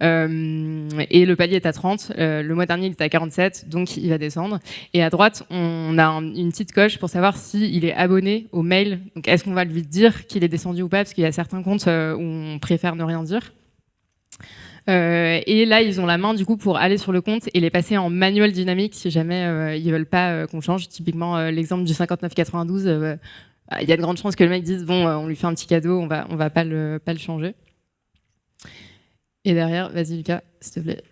Et le palier est à 30. Le mois dernier, il était à 47, donc il va descendre. Et à droite, on a une petite coche pour savoir s'il est abonné au mail. Donc, est-ce qu'on va lui dire qu'il est descendu ou pas? Parce qu'il y a certains comptes où on préfère ne rien dire. Et là, ils ont la main du coup pour aller sur le compte et les passer en manuel dynamique si jamais ils veulent pas qu'on change. Typiquement, l'exemple du 59,92, il y a de grandes chances que le mec dise bon, on lui fait un petit cadeau, on va pas le changer. Et derrière, vas-y Lucas, s'il te plaît.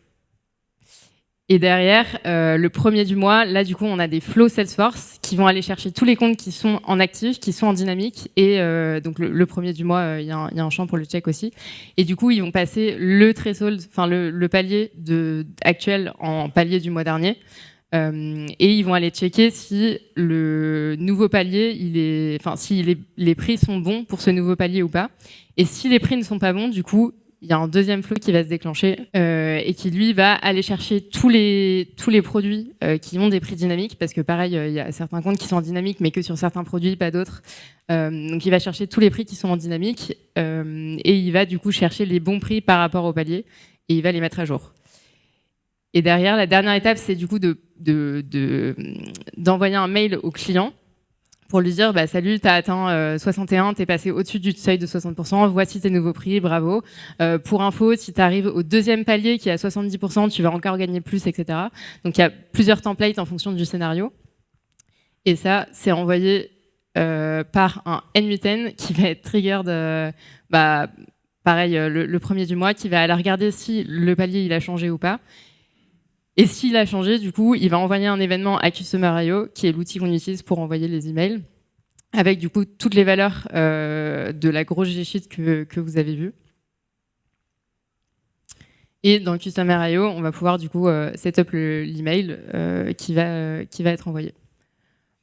Et derrière, le premier du mois, là du coup, on a des flows Salesforce qui vont aller chercher tous les comptes qui sont en actif, qui sont en dynamique. Et donc le premier du mois, il y a un champ pour le check aussi. Et du coup, ils vont passer le threshold, enfin le palier actuel en palier du mois dernier. Et ils vont aller checker si le nouveau palier, si les prix sont bons pour ce nouveau palier ou pas. Et si les prix ne sont pas bons, du coup, il y a un deuxième flow qui va se déclencher et qui, lui, va aller chercher tous les produits qui ont des prix dynamiques, parce que pareil, il y a certains comptes qui sont en dynamique, mais que sur certains produits, pas d'autres. Donc, il va chercher tous les prix qui sont en dynamique et il va du coup chercher les bons prix par rapport au palier et il va les mettre à jour. Et derrière, la dernière étape, c'est du coup d'envoyer un mail au client pour lui dire bah, salut, t'as atteint 61, t'es passé au-dessus du seuil de 60%, voici tes nouveaux prix, bravo. Pour info, si t'arrives au deuxième palier qui est à 70%, tu vas encore gagner plus, etc. Donc il y a plusieurs templates en fonction du scénario. Et ça, c'est envoyé par un N8N qui va être triggered, pareil, le premier du mois, qui va aller regarder si le palier il a changé ou pas. Et s'il a changé, du coup, il va envoyer un événement à Customer.io, qui est l'outil qu'on utilise pour envoyer les emails, avec du coup toutes les valeurs de la grosse G-Sheet que vous avez vue. Et dans le Customer I/O, on va pouvoir du coup setup l'email qui va être envoyé.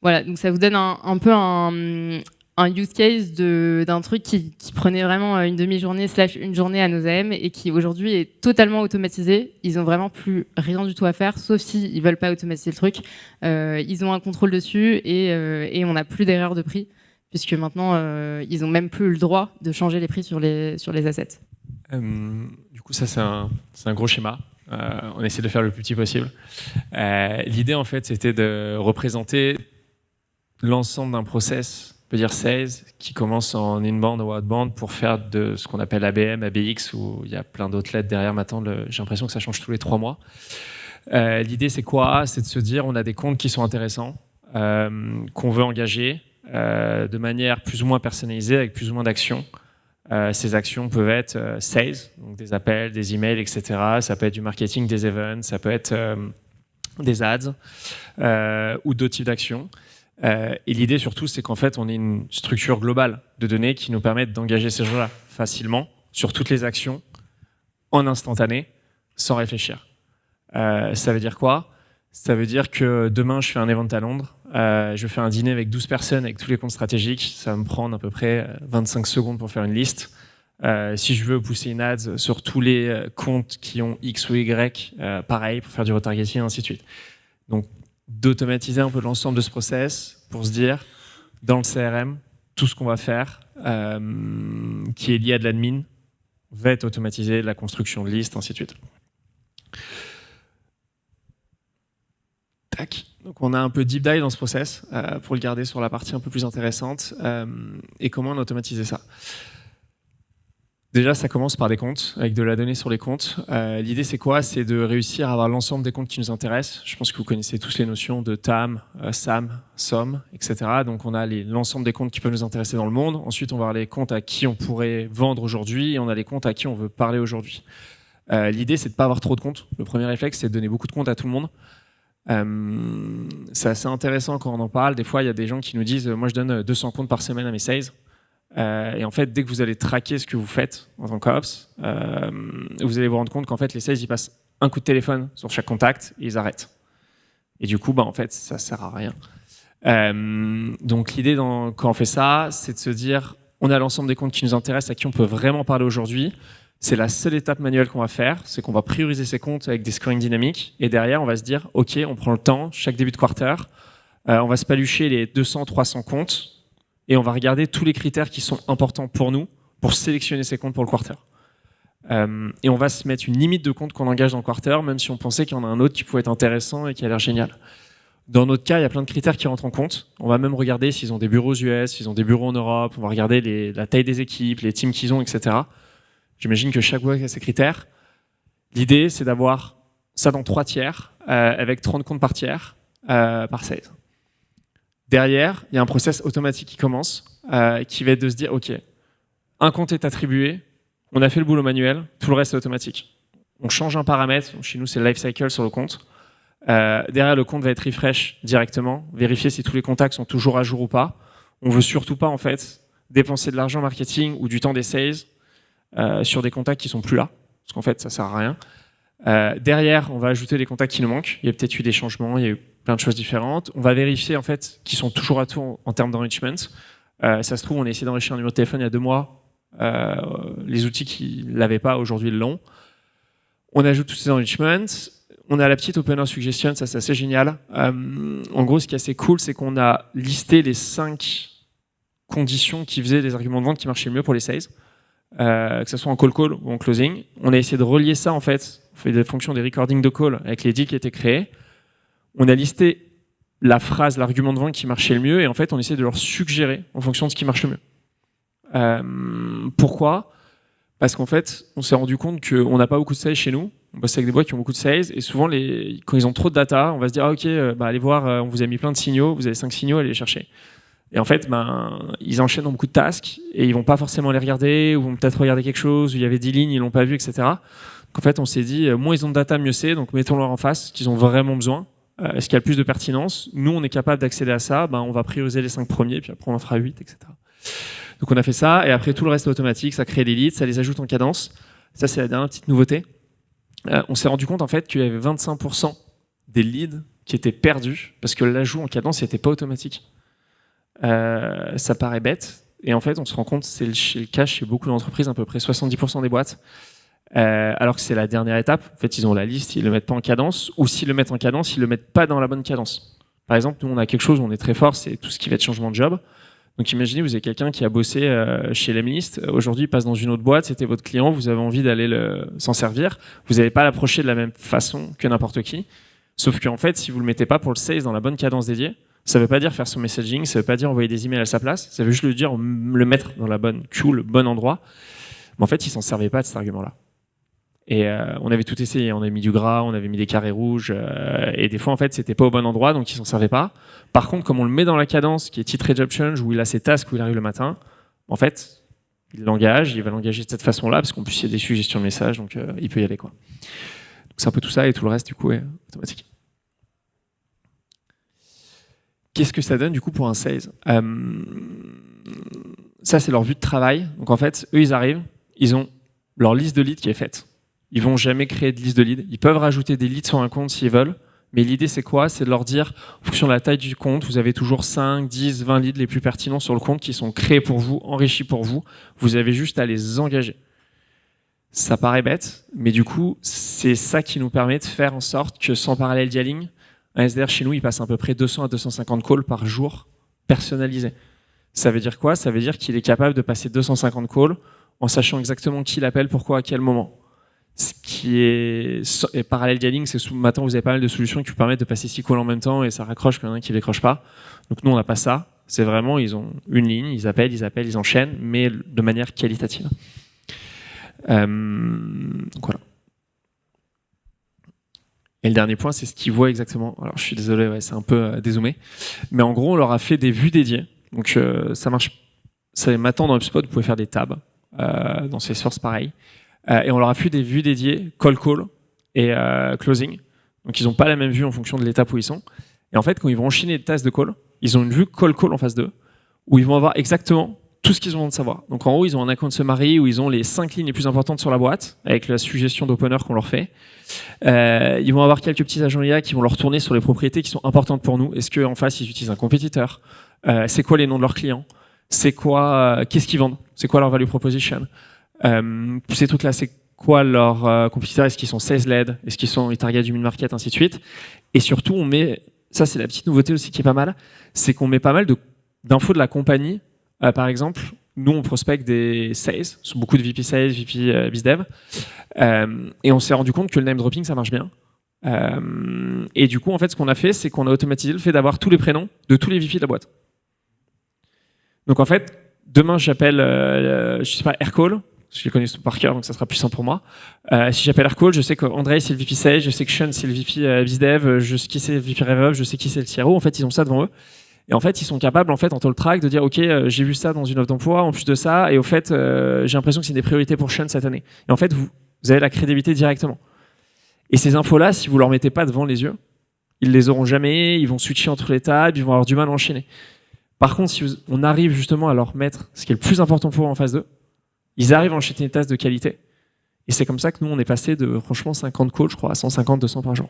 Voilà, donc ça vous donne un peu un use case d'un truc qui prenait vraiment une demi-journée / une journée à nos AM et qui aujourd'hui est totalement automatisé. Ils ont vraiment plus rien du tout à faire, sauf s'ils veulent pas automatiser le truc. Ils ont un contrôle dessus et on n'a plus d'erreur de prix, puisque maintenant, ils ont même plus le droit de changer les prix sur les assets. Du coup, ça, c'est un gros schéma. On essaie de faire le plus petit possible. L'idée, en fait, c'était de représenter l'ensemble d'un process, on peut dire sales, qui commence en inbound ou outbound pour faire de ce qu'on appelle ABM, ABX, où il y a plein d'autres lettres derrière maintenant. J'ai l'impression que ça change tous les 3 mois. L'idée, c'est quoi? C'est de se dire, on a des comptes qui sont intéressants, qu'on veut engager de manière plus ou moins personnalisée, avec plus ou moins d'actions. Ces actions peuvent être sales, donc des appels, des emails, etc. Ça peut être du marketing, des events, ça peut être des ads ou d'autres types d'actions. Et l'idée surtout, c'est qu'en fait, on ait une structure globale de données qui nous permette d'engager ces gens-là facilement sur toutes les actions en instantané, sans réfléchir. Ça veut dire quoi? Ça veut dire que demain, je fais un event à Londres, je fais un dîner avec 12 personnes avec tous les comptes stratégiques, ça va me prendre à peu près 25 secondes pour faire une liste. Si je veux pousser une ads sur tous les comptes qui ont X ou Y, pareil, pour faire du retargeting, et ainsi de suite. Donc, d'automatiser un peu l'ensemble de ce process pour se dire, dans le CRM, tout ce qu'on va faire qui est lié à de l'admin va être automatisé, la construction de listes, ainsi de suite. Tac. Donc on a un peu deep dive dans ce process pour le garder sur la partie un peu plus intéressante. Et comment on a automatisé ça? Déjà, ça commence par des comptes, avec de la donnée sur les comptes. L'idée, c'est quoi? C'est de réussir à avoir l'ensemble des comptes qui nous intéressent. Je pense que vous connaissez tous les notions de TAM, SAM, SOM, etc. Donc, on a l'ensemble des comptes qui peuvent nous intéresser dans le monde. Ensuite, on va avoir les comptes à qui on pourrait vendre aujourd'hui et on a les comptes à qui on veut parler aujourd'hui. L'idée, c'est de ne pas avoir trop de comptes. Le premier réflexe, c'est de donner beaucoup de comptes à tout le monde. C'est assez intéressant quand on en parle. Des fois, il y a des gens qui nous disent « Moi, je donne 200 comptes par semaine à mes sales ». Et en fait, dès que vous allez traquer ce que vous faites en tant qu'ops, vous allez vous rendre compte qu'en fait, les sales, ils passent un coup de téléphone sur chaque contact et ils arrêtent. Et du coup, en fait, ça sert à rien. Donc, l'idée quand on fait ça, c'est de se dire, on a l'ensemble des comptes qui nous intéressent, à qui on peut vraiment parler aujourd'hui. C'est la seule étape manuelle qu'on va faire, c'est qu'on va prioriser ces comptes avec des scoring dynamiques. Et derrière, on va se dire, OK, on prend le temps, chaque début de quarter, on va se palucher les 200, 300 comptes. Et on va regarder tous les critères qui sont importants pour nous pour sélectionner ces comptes pour le quarter. Et on va se mettre une limite de comptes qu'on engage dans le quarter, même si on pensait qu'il y en a un autre qui pouvait être intéressant et qui a l'air génial. Dans notre cas, il y a plein de critères qui rentrent en compte. On va même regarder s'ils ont des bureaux US, s'ils ont des bureaux en Europe, on va regarder la taille des équipes, les teams qu'ils ont, etc. J'imagine que chaque boîte a ses critères. L'idée, c'est d'avoir ça dans 3 tiers, avec 30 comptes par tiers, par sales. Derrière, il y a un process automatique qui commence, qui va être de se dire, OK, un compte est attribué, on a fait le boulot manuel, tout le reste est automatique. On change un paramètre, chez nous c'est le life cycle sur le compte. Derrière, le compte va être refresh directement, vérifier si tous les contacts sont toujours à jour ou pas. On veut surtout pas en fait dépenser de l'argent marketing ou du temps des sales sur des contacts qui sont plus là, parce qu'en fait ça sert à rien. Derrière, on va ajouter les contacts qui nous manquent. Il y a peut-être eu des changements, il y a eu plein de choses différentes. On va vérifier en fait qu'ils sont toujours à tout en termes d'enrichment. Ça se trouve, on a essayé d'enrichir un numéro de téléphone il y a 2 mois. Les outils qui ne l'avaient pas aujourd'hui le l'ont. On ajoute tous ces enrichments. On a la petite opener suggestion, ça c'est assez génial. En gros, ce qui est assez cool, c'est qu'on a listé les 5 conditions qui faisaient les arguments de vente qui marchaient le mieux pour les sales. Que ce soit en call ou en closing. On a essayé de relier ça en fait. On fait des fonctions des recordings de call avec les deals qui étaient créés. On a listé la phrase, l'argument de vente qui marchait le mieux et en fait on essaie de leur suggérer en fonction de ce qui marche le mieux. Pourquoi? Parce qu'en fait on s'est rendu compte qu'on n'a pas beaucoup de sales chez nous. On bosse avec des boîtes qui ont beaucoup de sales et souvent quand ils ont trop de data, on va se dire ok, allez voir, on vous a mis plein de signaux, vous avez 5 signaux, allez les chercher. Et en fait, ils enchaînent dans beaucoup de tasks et ils vont pas forcément les regarder ou vont peut-être regarder quelque chose où il y avait 10 lignes, ils l'ont pas vu, etc. Donc en fait, on s'est dit, moins ils ont de data, mieux c'est, donc mettons-leur en face, qu'ils ont vraiment besoin. Est-ce qu'il y a le plus de pertinence? Nous, on est capable d'accéder à ça, on va prioriser les 5 premiers, puis après on en fera 8, etc. Donc on a fait ça, et après tout le reste est automatique, ça crée des leads, ça les ajoute en cadence. Ça, c'est la dernière petite nouveauté. on s'est rendu compte en fait qu'il y avait 25% des leads qui étaient perdus parce que l'ajout en cadence n'était pas automatique. Ça paraît bête, et en fait on se rend compte, c'est le cas chez beaucoup d'entreprises, à peu près 70% des boîtes, alors que c'est la dernière étape. En fait, ils ont la liste, ils le mettent pas en cadence, ou s'ils le mettent en cadence, ils le mettent pas dans la bonne cadence. Par exemple, nous on a quelque chose où on est très fort, c'est tout ce qui va être changement de job. Donc imaginez, vous avez quelqu'un qui a bossé chez Lemlist, aujourd'hui il passe dans une autre boîte, c'était votre client, vous avez envie d'aller s'en servir, vous n'allez pas l'approcher de la même façon que n'importe qui, sauf qu'en fait, si vous le mettez pas pour le sales dans la bonne cadence dédiée, ça veut pas dire faire son messaging, ça veut pas dire envoyer des emails à sa place, ça veut juste le dire le mettre dans la bonne queue, le bon endroit. Mais en fait, ils s'en servaient pas de cet argument-là. Et on avait tout essayé, on avait mis du gras, on avait mis des carrés rouges, et des fois en fait c'était pas au bon endroit, donc ils s'en servaient pas. Par contre, comme on le met dans la cadence qui est titré job change, où il a ses tasks, où il arrive le matin, en fait il l'engage, il va l'engager de cette façon-là, parce qu'en plus il y a des suggestions de messages, donc il peut y aller, quoi. Donc c'est un peu tout ça, et tout le reste du coup est automatique. Qu'est-ce que ça donne du coup pour un sales? Ça c'est leur vue de travail. Donc en fait, eux ils arrivent, ils ont leur liste de leads qui est faite. Ils vont jamais créer de liste de leads. Ils peuvent rajouter des leads sur un compte s'ils veulent, mais l'idée c'est quoi? C'est de leur dire, en fonction de la taille du compte, vous avez toujours 5, 10, 20 leads les plus pertinents sur le compte qui sont créés pour vous, enrichis pour vous. Vous avez juste à les engager. Ça paraît bête, mais du coup, c'est ça qui nous permet de faire en sorte que sans parallèle dialing, un SDR chez nous, il passe à peu près 200 à 250 calls par jour personnalisés. Ça veut dire quoi? Ça veut dire qu'il est capable de passer 250 calls en sachant exactement qui l'appelle, pourquoi, à quel moment. Ce qui est et parallèle dialing, c'est maintenant vous avez pas mal de solutions qui vous permettent de passer 6 calls en même temps et ça raccroche quand il y en a un qui décroche pas. Donc nous on n'a pas ça. C'est vraiment, ils ont une ligne, ils appellent, ils enchaînent, mais de manière qualitative. Donc voilà. Et le dernier point, c'est ce qu'ils voient exactement. Alors je suis désolé, ouais, c'est un peu dézoomé, mais en gros on leur a fait des vues dédiées. Donc ça marche. Maintenant dans HubSpot, vous pouvez faire des tabs. Dans Salesforce pareil. Et on leur a fait des vues dédiées, call et closing. Donc ils n'ont pas la même vue en fonction de l'étape où ils sont. Et en fait, quand ils vont enchaîner des tasks de call, ils ont une vue call en face d'eux, où ils vont avoir exactement tout ce qu'ils ont besoin de savoir. Donc en haut, ils ont un account summary où ils ont les 5 lignes les plus importantes sur la boîte, avec la suggestion d'opener qu'on leur fait. Ils vont avoir quelques petits agents IA qui vont leur tourner sur les propriétés qui sont importantes pour nous. Est-ce qu'en face, ils utilisent un compétiteur? C'est quoi les noms de leurs clients? C'est quoi, qu'est-ce qu'ils vendent? C'est quoi leur value proposition? Ces trucs-là, c'est quoi leurs compétiteurs? Est-ce qu'ils sont sales-led? Est-ce qu'ils sont les targets du mid-market, ainsi de suite? Et surtout, on met, ça c'est la petite nouveauté aussi qui est pas mal, c'est qu'on met pas mal d'infos de la compagnie. Par exemple, nous on prospecte des sales, beaucoup de VP Sales, VP BizDev, et on s'est rendu compte que le name dropping ça marche bien. Et du coup, en fait, ce qu'on a fait, c'est qu'on a automatisé le fait d'avoir tous les prénoms de tous les VP de la boîte. Donc en fait, demain j'appelle, je sais pas, Aircall, je les connais tous par cœur, donc ça sera plus simple pour moi. Si j'appelle Aircall, je sais qu'André c'est le VP Sales, je sais que Sean c'est le VP BizDev, je sais qui c'est le VP RevOps, je sais qui c'est le CRO. En fait, ils ont ça devant eux. Et en fait, ils sont capables, en fait, en talk track, de dire, OK, j'ai vu ça dans une offre d'emploi, en plus de ça, et au fait, j'ai l'impression que c'est des priorités pour Sean cette année. Et en fait, vous avez la crédibilité directement. Et ces infos-là, si vous leur mettez pas devant les yeux, ils les auront jamais, ils vont switcher entre les tables, ils vont avoir du mal à enchaîner. Par contre, si on arrive justement à leur mettre ce qui est le plus important pour eux en face d'eux, ils arrivent à enchaîner des tasks de qualité. Et c'est comme ça que nous, on est passé de franchement 50 calls, je crois, à 150, 200 par jour.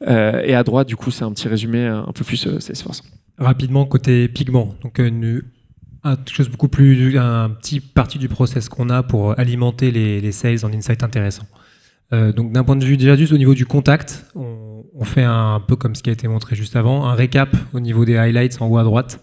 Et à droite, du coup, c'est un petit résumé un peu plus Salesforce. Rapidement, côté pigment, donc une petit partie du process qu'on a pour alimenter les sales en insight intéressant. Donc d'un point de vue déjà juste au niveau du contact, on fait un peu comme ce qui a été montré juste avant, un récap au niveau des highlights en haut à droite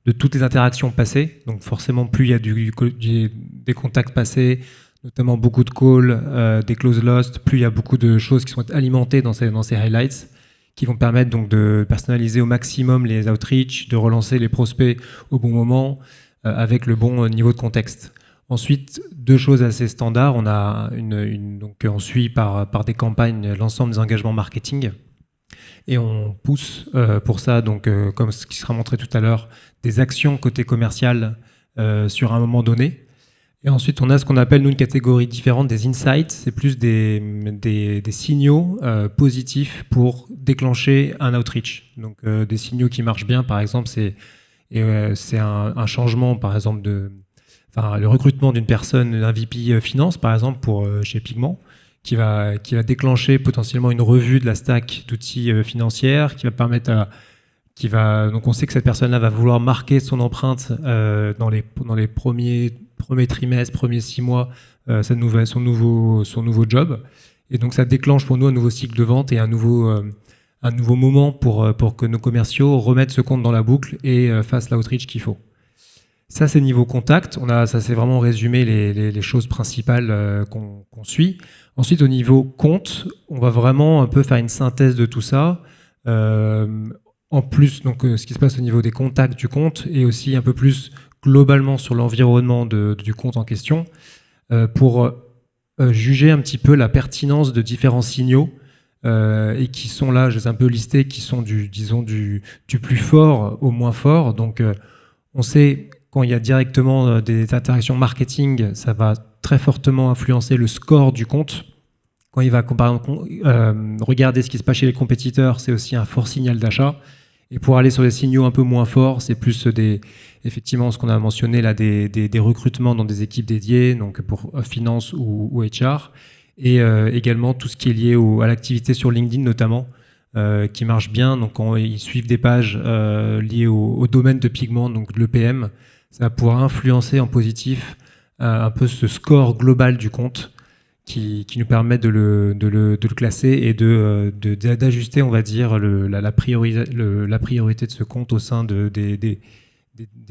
de toutes les interactions passées. Donc forcément, plus il y a des contacts passés, notamment beaucoup de calls, des close lost, plus il y a beaucoup de choses qui sont alimentées dans ces highlights qui vont permettre donc de personnaliser au maximum les outreach, de relancer les prospects au bon moment avec le bon niveau de contexte. Ensuite, deux choses assez standards. On a donc on suit par des campagnes l'ensemble des engagements marketing et on pousse pour ça, donc comme ce qui sera montré tout à l'heure, des actions côté commercial sur un moment donné. Et ensuite, on a ce qu'on appelle, nous, une catégorie différente des insights. C'est plus des signaux positifs pour déclencher un outreach. Donc, des signaux qui marchent bien, par exemple, c'est un changement, par exemple, le recrutement d'une personne, d'un VP finance, par exemple, chez Pigment, qui va déclencher potentiellement une revue de la stack d'outils financières, qui va permettre donc on sait que cette personne-là va vouloir marquer son empreinte dans les premiers trimestres, premiers 6 mois, son nouveau job. Et donc ça déclenche pour nous un nouveau cycle de vente et un nouveau moment pour que nos commerciaux remettent ce compte dans la boucle et fassent l'outreach qu'il faut. Ça, c'est niveau contact. Ça, c'est vraiment résumé les choses principales qu'on suit. Ensuite, au niveau compte, on va vraiment un peu faire une synthèse de tout ça. En plus, donc, ce qui se passe au niveau des contacts du compte et aussi un peu plus globalement sur l'environnement du compte en question pour juger un petit peu la pertinence de différents signaux et qui sont là, je les ai un peu listés, qui sont du plus fort au moins fort. Donc, on sait quand il y a directement des interactions marketing, ça va très fortement influencer le score du compte. Quand il va par exemple, regarder ce qui se passe chez les compétiteurs, c'est aussi un fort signal d'achat. Et pour aller sur des signaux un peu moins forts, c'est plus effectivement ce qu'on a mentionné là, des recrutements dans des équipes dédiées, donc pour finance ou HR, et également tout ce qui est lié à l'activité sur LinkedIn notamment, qui marche bien. Donc quand ils suivent des pages liées au domaine de Pigment, donc l'EPM, ça va pouvoir influencer en positif un peu ce score global du compte qui nous permet de le classer et d'ajuster, on va dire, la priorité de ce compte au sein des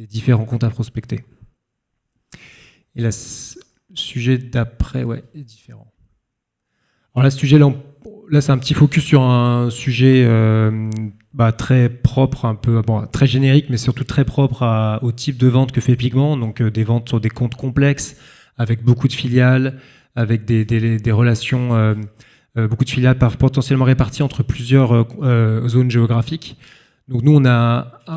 différents comptes à prospecter. Et le sujet d'après, ouais, est différent. Alors là, ce sujet là, c'est un petit focus sur un sujet très propre, un peu très générique, mais surtout très propre au type de vente que fait Pigment. Donc des ventes sur des comptes complexes, avec beaucoup de filiales, avec des relations, beaucoup de filiales potentiellement réparties entre plusieurs zones géographiques. Donc nous,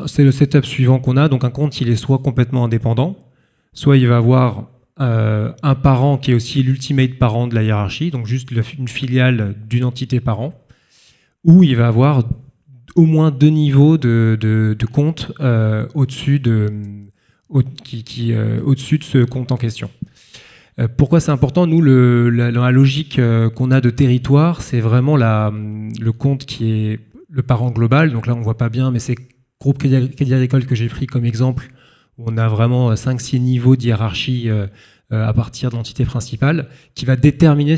c'est le setup suivant qu'on a. Donc un compte, il est soit complètement indépendant, soit il va avoir un parent qui est aussi l'ultimate parent de la hiérarchie, donc juste une filiale d'une entité parent, ou il va avoir au moins 2 niveaux de compte au-dessus de ce compte en question. Pourquoi c'est important? Nous, la logique qu'on a de territoire, c'est vraiment le compte qui est le parent global. Donc là, on ne voit pas bien, mais c'est groupe Crédit Agricole que j'ai pris comme exemple, où on a vraiment 5-6 niveaux de hiérarchie à partir de l'entité principale, qui va déterminer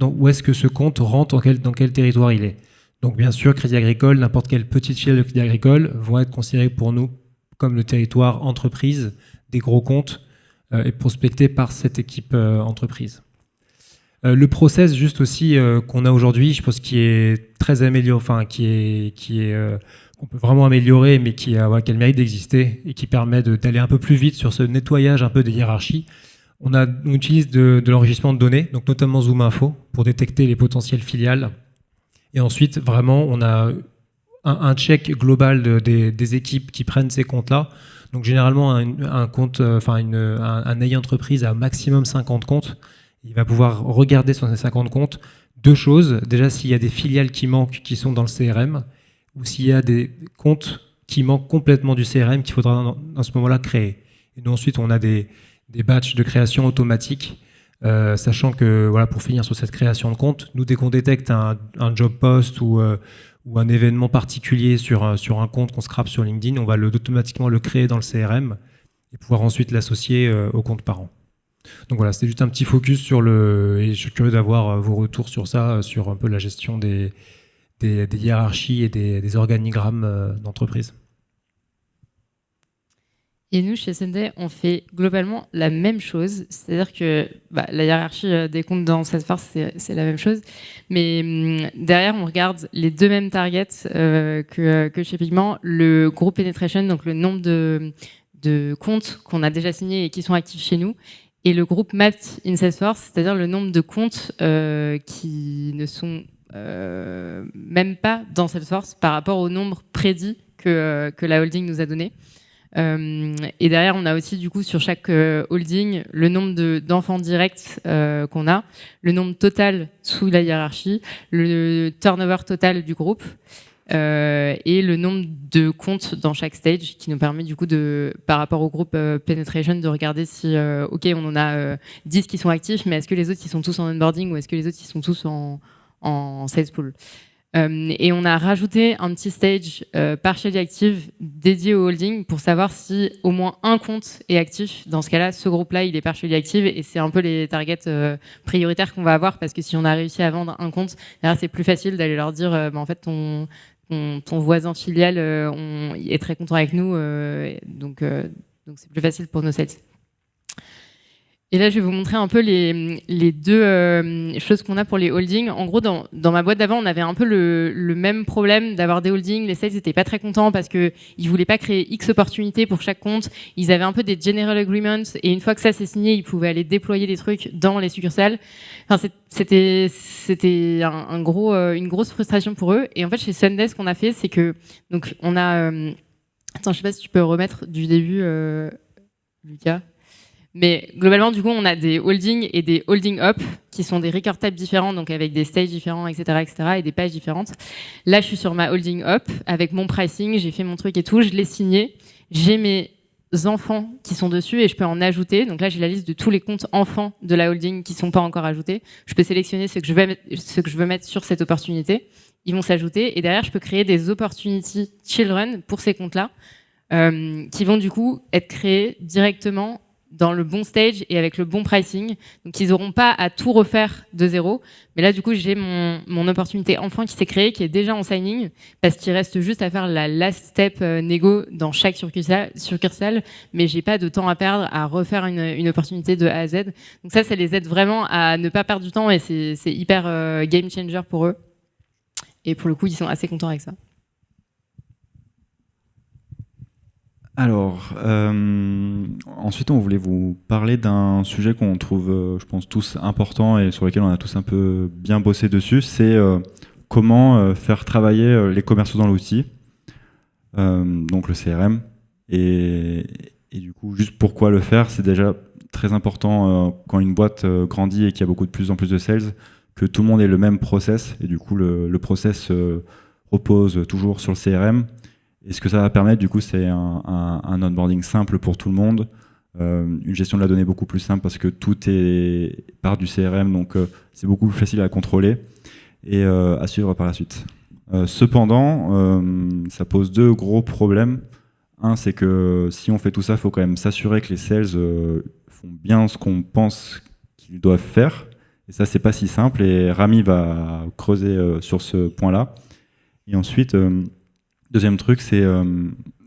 où est-ce que ce compte rentre, dans quel territoire il est. Donc bien sûr, Crédit Agricole, n'importe quelle petite filiale de Crédit Agricole vont être considérés pour nous comme le territoire entreprise des gros comptes et prospectés par cette équipe entreprise. Le process juste aussi qu'on a aujourd'hui, je pense qui est très amélioré, enfin qu'on peut vraiment améliorer, mais qui a le mérite d'exister et qui permet d'aller un peu plus vite sur ce nettoyage un peu des hiérarchies. On utilise de l'enregistrement de données, donc notamment Zoom Info, pour détecter les potentielles filiales. Et ensuite, vraiment, on a un check global des équipes qui prennent ces comptes-là. Donc généralement, un ayant entreprise a maximum 50 comptes. Il va pouvoir regarder sur ces 50 comptes 2 choses. Déjà, s'il y a des filiales qui manquent, qui sont dans le CRM, ou s'il y a des comptes qui manquent complètement du CRM qu'il faudra dans ce moment-là créer. Et nous, ensuite, on a des batchs de création automatique, sachant que pour finir sur cette création de compte, nous, dès qu'on détecte un job post ou un événement particulier sur un compte qu'on scrape sur LinkedIn, on va automatiquement le créer dans le CRM et pouvoir ensuite l'associer au compte parent. Donc voilà, c'était juste un petit focus et je suis curieux d'avoir vos retours sur ça, sur un peu la gestion des hiérarchies et des organigrammes d'entreprise. Et nous, chez Sunday, on fait globalement la même chose. C'est-à-dire que la hiérarchie des comptes dans Salesforce, c'est la même chose. Mais derrière, on regarde les 2 mêmes targets que chez Pigment. Le group penetration, donc le nombre de comptes qu'on a déjà signés et qui sont actifs chez nous. Et le groupe mapped in Salesforce, c'est-à-dire le nombre de comptes qui ne sont même pas dans Salesforce par rapport au nombre prédit que la holding nous a donné. Et derrière, on a aussi du coup sur chaque holding le nombre d'enfants directs qu'on a, le nombre total sous la hiérarchie, le turnover total du groupe, et le nombre de comptes dans chaque stage qui nous permet du coup par rapport au groupe penetration de regarder si ok on en a 10 qui sont actifs, mais est-ce que les autres ils sont tous en onboarding ou est-ce que les autres ils sont tous en sales pool. Et on a rajouté un petit stage partially active dédié au holding pour savoir si au moins un compte est actif. Dans ce cas-là, ce groupe-là, il est partially active et c'est un peu les targets prioritaires qu'on va avoir parce que si on a réussi à vendre un compte, derrière, c'est plus facile d'aller leur dire en fait ton voisin filial est très content avec nous, donc c'est plus facile pour nos sales. Et là, je vais vous montrer un peu les deux choses qu'on a pour les holdings. En gros, dans ma boîte d'avant, on avait un peu le même problème d'avoir des holdings. Les sales n'étaient pas très contents parce qu'ils ne voulaient pas créer X opportunités pour chaque compte. Ils avaient un peu des general agreements et une fois que ça s'est signé, ils pouvaient aller déployer des trucs dans les succursales. Enfin, c'était une grosse frustration pour eux. Et en fait, chez Sunday, ce qu'on a fait, c'est que donc on a... Attends, je sais pas si tu peux remettre du début, Lucas. Mais globalement, du coup, on a des holdings et des holding up qui sont des record types différents, donc avec des stages différents, etc., et des pages différentes. Là, je suis sur ma holding up avec mon pricing, j'ai fait mon truc et tout, je l'ai signé. J'ai mes enfants qui sont dessus et je peux en ajouter. Donc là, j'ai la liste de tous les comptes enfants de la holding qui ne sont pas encore ajoutés. Je peux sélectionner ce que je veux mettre sur cette opportunité. Ils vont s'ajouter et derrière, je peux créer des opportunity children pour ces comptes-là qui vont du coup être créés directement dans le bon stage et avec le bon pricing. Donc, ils n'auront pas à tout refaire de zéro. Mais là, du coup, j'ai mon opportunité enfant qui s'est créée, qui est déjà en signing, parce qu'il reste juste à faire la last step négo dans chaque succursale, mais j'ai pas de temps à perdre à refaire une opportunité de A à Z. Donc ça les aide vraiment à ne pas perdre du temps et c'est hyper game changer pour eux. Et pour le coup, ils sont assez contents avec ça. Alors, ensuite, on voulait vous parler d'un sujet qu'on trouve, je pense, tous important et sur lequel on a tous un peu bien bossé dessus. C'est comment faire travailler les commerciaux dans l'outil, donc le CRM. Et du coup, juste pourquoi le faire, c'est déjà très important quand une boîte grandit et qu'il y a de plus en plus de sales, que tout le monde ait le même process. Et du coup, le process repose toujours sur le CRM. Et ce que ça va permettre, du coup, c'est un onboarding simple pour tout le monde, une gestion de la donnée beaucoup plus simple parce que tout est part du CRM, donc c'est beaucoup plus facile à contrôler et à suivre par la suite. Cependant, ça pose deux gros problèmes. Un, c'est que si on fait tout ça, il faut quand même s'assurer que les sales font bien ce qu'on pense qu'ils doivent faire. Et ça, c'est pas si simple. Et Rami va creuser sur ce point-là. Et ensuite... Deuxième truc, c'est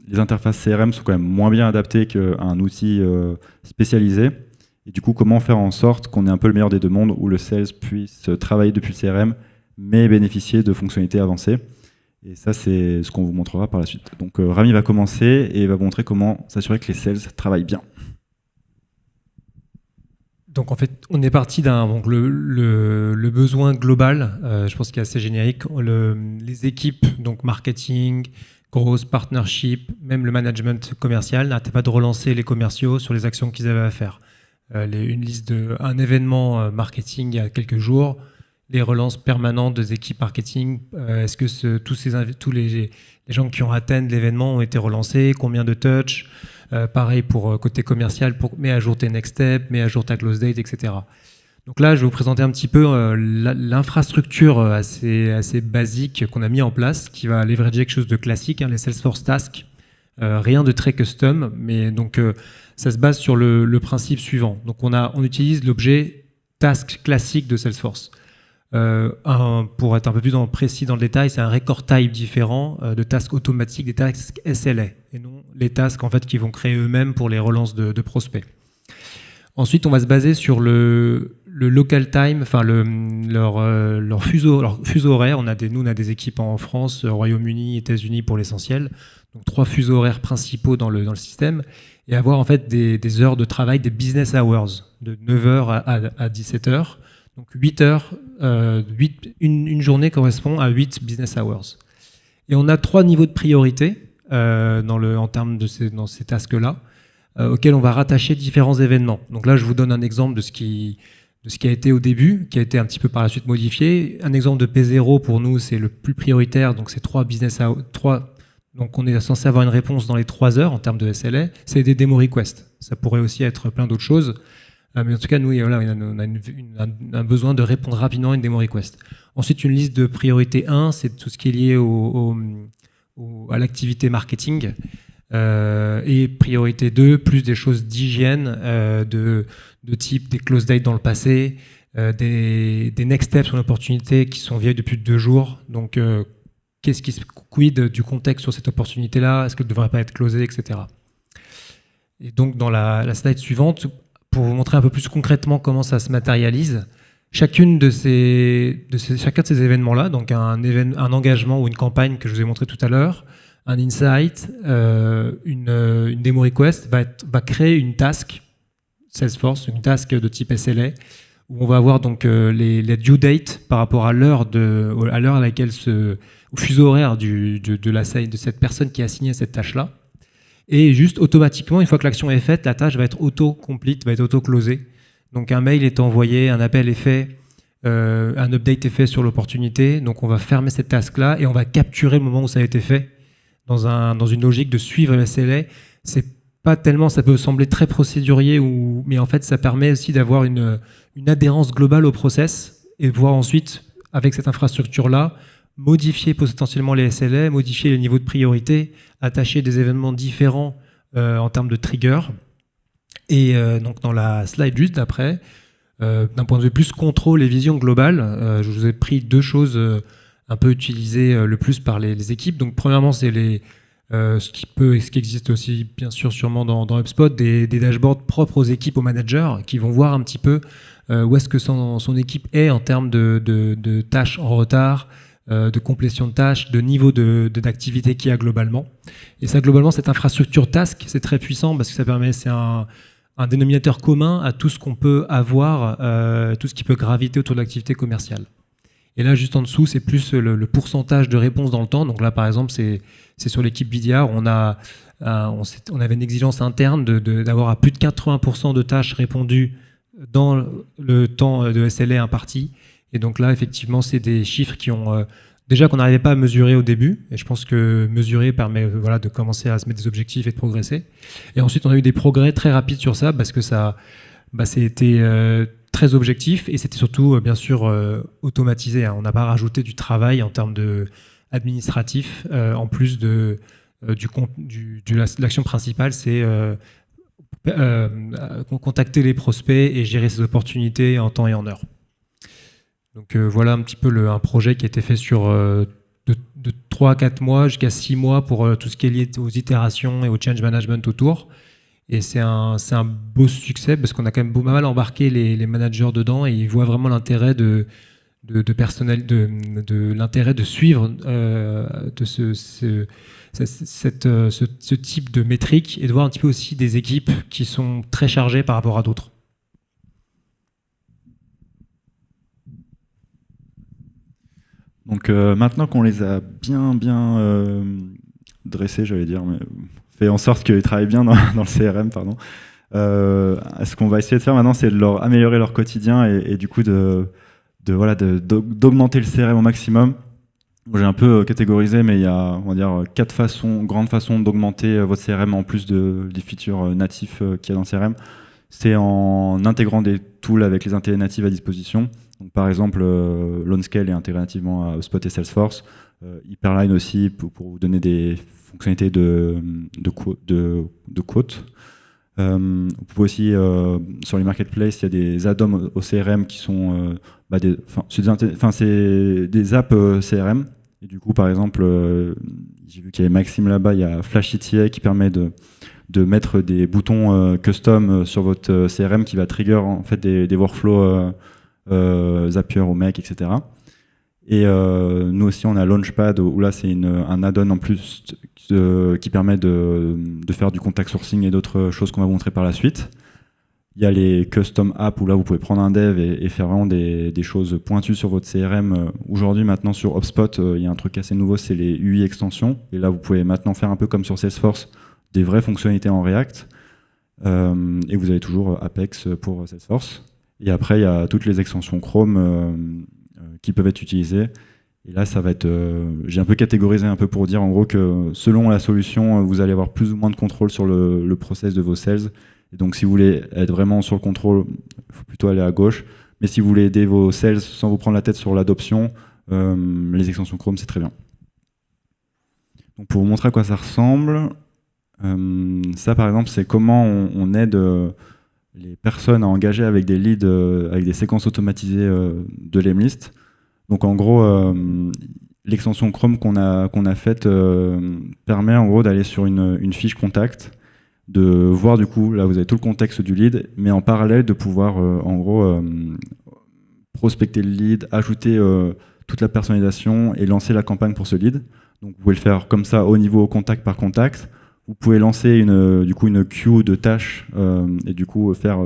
les interfaces CRM sont quand même moins bien adaptées qu'un outil spécialisé. Et du coup, comment faire en sorte qu'on ait un peu le meilleur des deux mondes où le sales puisse travailler depuis le CRM, mais bénéficier de fonctionnalités avancées. Et ça, c'est ce qu'on vous montrera par la suite. Donc, Rami va commencer et va vous montrer comment s'assurer que les sales travaillent bien. Donc en fait, on est parti d'un le besoin global, je pense qu'il est assez générique. Les équipes, donc marketing, growth, partnership, même le management commercial n'arrêtaient pas de relancer les commerciaux sur les actions qu'ils avaient à faire. Une liste un événement marketing il y a quelques jours, les relances permanentes des équipes marketing. Est-ce que tous les gens qui ont atteint l'événement ont été relancés? Combien de touch? Pareil pour côté commercial, mets à jour tes next steps, mets à jour ta close date, etc. Donc là, je vais vous présenter un petit peu l'infrastructure assez basique qu'on a mis en place, qui va leverager quelque chose de classique, les Salesforce Tasks. Rien de très custom, mais donc ça se base sur le principe suivant. Donc on utilise l'objet task classique de Salesforce. Pour être un peu plus précis dans le détail, c'est un record type différent de tasks automatiques, des tasks SLA, et non les tasks en fait qu'ils vont créer eux-mêmes pour les relances de prospects. Ensuite, on va se baser sur le local time, enfin leur fuseau horaire. Nous, on a des équipes en France, Royaume-Uni, États-Unis pour l'essentiel. Donc 3 fuseaux horaires principaux dans le système, et avoir en fait des heures de travail, des business hours, de 9h à 17h. Donc 8 heures, une journée correspond à 8 business hours. Et on a 3 niveaux de priorité en termes dans ces tasks-là, auxquels on va rattacher différents événements. Donc là, je vous donne un exemple de ce qui ce qui a été au début, qui a été un petit peu par la suite modifié. Un exemple de P0 pour nous, c'est le plus prioritaire, donc c'est 3 donc on est censé avoir une réponse dans les 3 heures en termes de SLA, c'est des demo requests. Ça pourrait aussi être plein d'autres choses, mais en tout cas, nous, voilà, on a un besoin de répondre rapidement à une demo request. Ensuite, une liste de priorité 1, c'est tout ce qui est lié à l'activité marketing. Et priorité 2, plus des choses d'hygiène, de type des close dates dans le passé, des next steps sur l'opportunité qui sont vieilles depuis 2 jours. Donc, qu'est-ce qui se quid du contexte sur cette opportunité-là? Est-ce qu'elle ne devrait pas être closée, etc. Et donc, dans la slide suivante, pour vous montrer un peu plus concrètement comment ça se matérialise, chacun de ces événements-là, donc un engagement ou une campagne que je vous ai montré tout à l'heure, un insight, une demo request va créer une task Salesforce, une task de type SLA, où on va avoir donc les due dates par rapport à l'heure à laquelle au fuseau horaire de cette personne qui a signé cette tâche-là. Et juste automatiquement, une fois que l'action est faite, la tâche va être auto-complete, va être auto-closée. Donc un mail est envoyé, un appel est fait, un update est fait sur l'opportunité. Donc on va fermer cette task-là et on va capturer le moment où ça a été fait dans une logique de suivre le SLA. C'est pas tellement, ça peut sembler très procédurier, mais en fait ça permet aussi d'avoir une adhérence globale au process et de pouvoir ensuite, avec cette infrastructure-là, modifier potentiellement les SLA, modifier les niveaux de priorité, attacher des événements différents en termes de trigger. Et donc dans la slide juste d'après, d'un point de vue plus contrôle et vision globale, je vous ai pris 2 choses un peu utilisées le plus par les équipes. Donc premièrement, c'est ce qui existe aussi bien sûr sûrement dans HubSpot, des dashboards propres aux équipes, aux managers, qui vont voir un petit peu où est-ce que son équipe est en termes de tâches en retard, de complétion de tâches, de niveau d'activité qu'il y a globalement. Et ça, globalement, cette infrastructure task, c'est très puissant parce que ça permet, c'est un dénominateur commun à tout ce qu'on peut avoir, tout ce qui peut graviter autour de l'activité commerciale. Et là, juste en dessous, c'est plus le pourcentage de réponses dans le temps. Donc là, par exemple, c'est sur l'équipe BDR, on avait une exigence interne d'avoir à plus de 80% de tâches répondues dans le temps de SLA imparti. Et donc là, effectivement, c'est des chiffres qui ont déjà qu'on n'arrivait pas à mesurer au début. Et je pense que mesurer permet de commencer à se mettre des objectifs et de progresser. Et ensuite, on a eu des progrès très rapides sur ça parce que c'était très objectif et c'était surtout, bien sûr, automatisé. On n'a pas rajouté du travail en termes administratif en plus de l'action principale, c'est contacter les prospects et gérer ces opportunités en temps et en heure. Donc voilà un petit peu un projet qui a été fait sur de 3 à 4 mois jusqu'à 6 mois pour tout ce qui est lié aux itérations et au change management autour. Et c'est un beau succès parce qu'on a quand même pas mal embarqué les managers dedans et ils voient vraiment l'intérêt de l'intérêt de suivre ce type de métrique et de voir un petit peu aussi des équipes qui sont très chargées par rapport à d'autres. Donc maintenant qu'on les a bien dressés, j'allais dire, mais fait en sorte qu'ils travaillent bien dans le CRM, pardon. Ce qu'on va essayer de faire maintenant, c'est de leur améliorer leur quotidien et du coup d'augmenter le CRM au maximum. J'ai un peu catégorisé, mais il y a, on va dire, 4 grandes façons d'augmenter votre CRM en plus des features natifs qu'il y a dans le CRM. C'est en intégrant des tools avec les intégrés natifs à disposition. Donc, par exemple, LoanScale est intégré nativement à HubSpot et Salesforce. Hyperline aussi pour vous donner des fonctionnalités de quote. Vous pouvez aussi, sur les marketplaces, il y a des add-ons au CRM qui sont c'est des apps CRM. Et du coup, par exemple, j'ai vu qu'il y avait Maxime là-bas, il y a Flash ETA qui permet de mettre des boutons custom sur votre CRM qui va trigger en fait des workflows Zapier ou Make, etc. Et nous aussi, on a Launchpad où là, c'est un add-on en plus qui permet de faire du contact sourcing et d'autres choses qu'on va vous montrer par la suite. Il y a les custom apps où là, vous pouvez prendre un dev et faire vraiment des choses pointues sur votre CRM. Aujourd'hui, maintenant, sur HubSpot, il y a un truc assez nouveau, c'est les UI extensions. Et là, vous pouvez maintenant faire un peu comme sur Salesforce, des vraies fonctionnalités en React. Et vous avez toujours Apex pour Salesforce. Et après, il y a toutes les extensions Chrome qui peuvent être utilisées. Et là, ça va être, j'ai un peu catégorisé un peu pour dire en gros que selon la solution, vous allez avoir plus ou moins de contrôle sur le process de vos sales. Et donc, si vous voulez être vraiment sur le contrôle, il faut plutôt aller à gauche. Mais si vous voulez aider vos sales sans vous prendre la tête sur l'adoption, les extensions Chrome, c'est très bien. Donc, pour vous montrer à quoi ça ressemble, ça, par exemple, c'est comment on aide les personnes à engager avec des leads, avec des séquences automatisées de Lemlist. Donc en gros, l'extension Chrome qu'on a faite permet en gros d'aller sur une fiche contact, de voir du coup, là vous avez tout le contexte du lead, mais en parallèle de pouvoir en gros prospecter le lead, ajouter toute la personnalisation et lancer la campagne pour ce lead. Donc vous pouvez le faire comme ça au niveau contact par contact. Vous pouvez lancer du coup une queue de tâches et du coup faire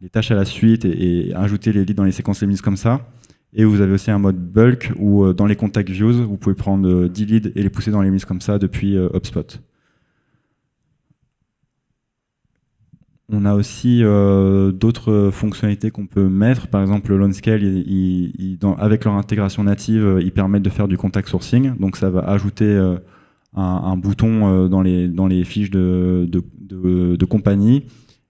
les tâches à la suite et ajouter les leads dans les séquences Lemlist comme ça. Et vous avez aussi un mode bulk où dans les contact views, vous pouvez prendre 10 leads et les pousser dans les listes comme ça depuis HubSpot. On a aussi d'autres fonctionnalités qu'on peut mettre. Par exemple, le LaunchScale, avec leur intégration native, ils permettent de faire du contact sourcing. Donc ça va ajouter un bouton dans les fiches de compagnie.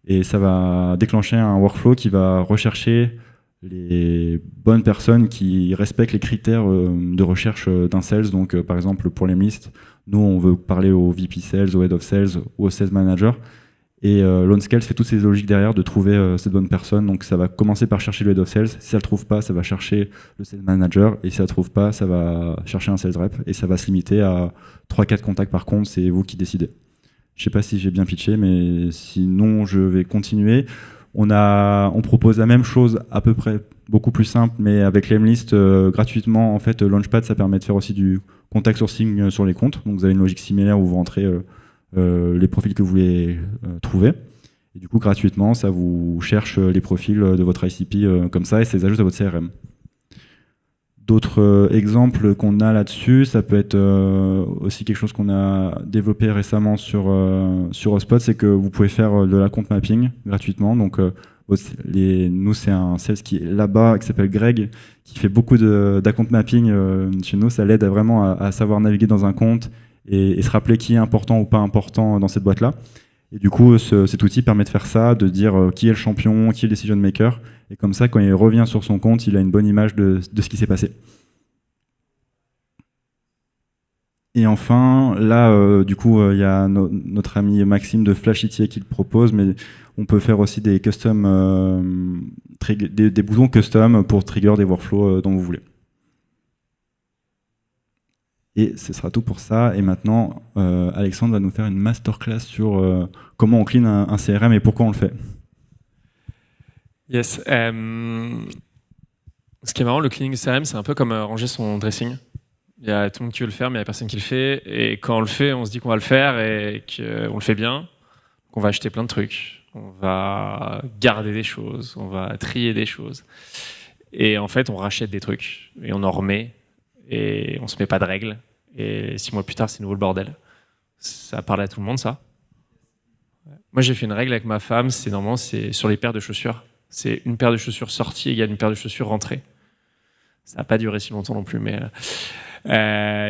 Et ça va déclencher un workflow qui va rechercher les bonnes personnes qui respectent les critères de recherche d'un sales. Donc par exemple pour les listes, nous on veut parler au VP Sales, au Head of Sales ou au Sales Manager, et LaunchScale fait toutes ces logiques derrière de trouver cette bonne personne. Donc ça va commencer par chercher le Head of Sales, si ça le trouve pas, ça va chercher le Sales Manager, et si ça le trouve pas, ça va chercher un Sales Rep, et ça va se limiter à 3-4 contacts par contre, c'est vous qui décidez. Je sais pas si j'ai bien pitché, mais sinon je vais continuer. On propose la même chose à peu près, beaucoup plus simple, mais avec Lemlist gratuitement. En fait, Launchpad, ça permet de faire aussi du contact sourcing sur les comptes. Donc vous avez une logique similaire où vous rentrez les profils que vous voulez trouver. Et du coup, gratuitement, ça vous cherche les profils de votre ICP comme ça et ça les ajoute à votre CRM. D'autres exemples qu'on a là-dessus, ça peut être aussi quelque chose qu'on a développé récemment sur HubSpot, c'est que vous pouvez faire de l'account mapping gratuitement. Donc, nous, c'est un sales qui est là-bas, qui s'appelle Greg, qui fait beaucoup d'account mapping chez nous. Ça l'aide vraiment à savoir naviguer dans un compte et se rappeler qui est important ou pas important dans cette boîte-là. Et du coup, cet outil permet de faire ça, de dire qui est le champion, qui est le decision maker. Et comme ça, quand il revient sur son compte, il a une bonne image de ce qui s'est passé. Et enfin, là, du coup, il y a notre ami Maxime de Flashitier qui le propose, mais on peut faire aussi des custom, des boutons custom pour trigger des workflows dont vous voulez. Et ce sera tout pour ça. Et maintenant, Alexandre va nous faire une masterclass sur comment on clean un CRM et pourquoi on le fait. Yes. Ce qui est marrant, le cleaning CRM, c'est un peu comme ranger son dressing. Il y a tout le monde qui veut le faire, mais il n'y a personne qui le fait. Et quand on le fait, on se dit qu'on va le faire et qu'on le fait bien. On va acheter plein de trucs. On va garder des choses. On va trier des choses. Et en fait, on rachète des trucs. Et on en remet. Et on ne se met pas de règles. Et 6 mois plus tard, c'est nouveau le bordel. Ça parle à tout le monde, ça. Moi, j'ai fait une règle avec ma femme. Normalement, c'est sur les paires de chaussures. C'est une paire de chaussures sortie égale une paire de chaussures rentrée. Ça n'a pas duré si longtemps non plus, mais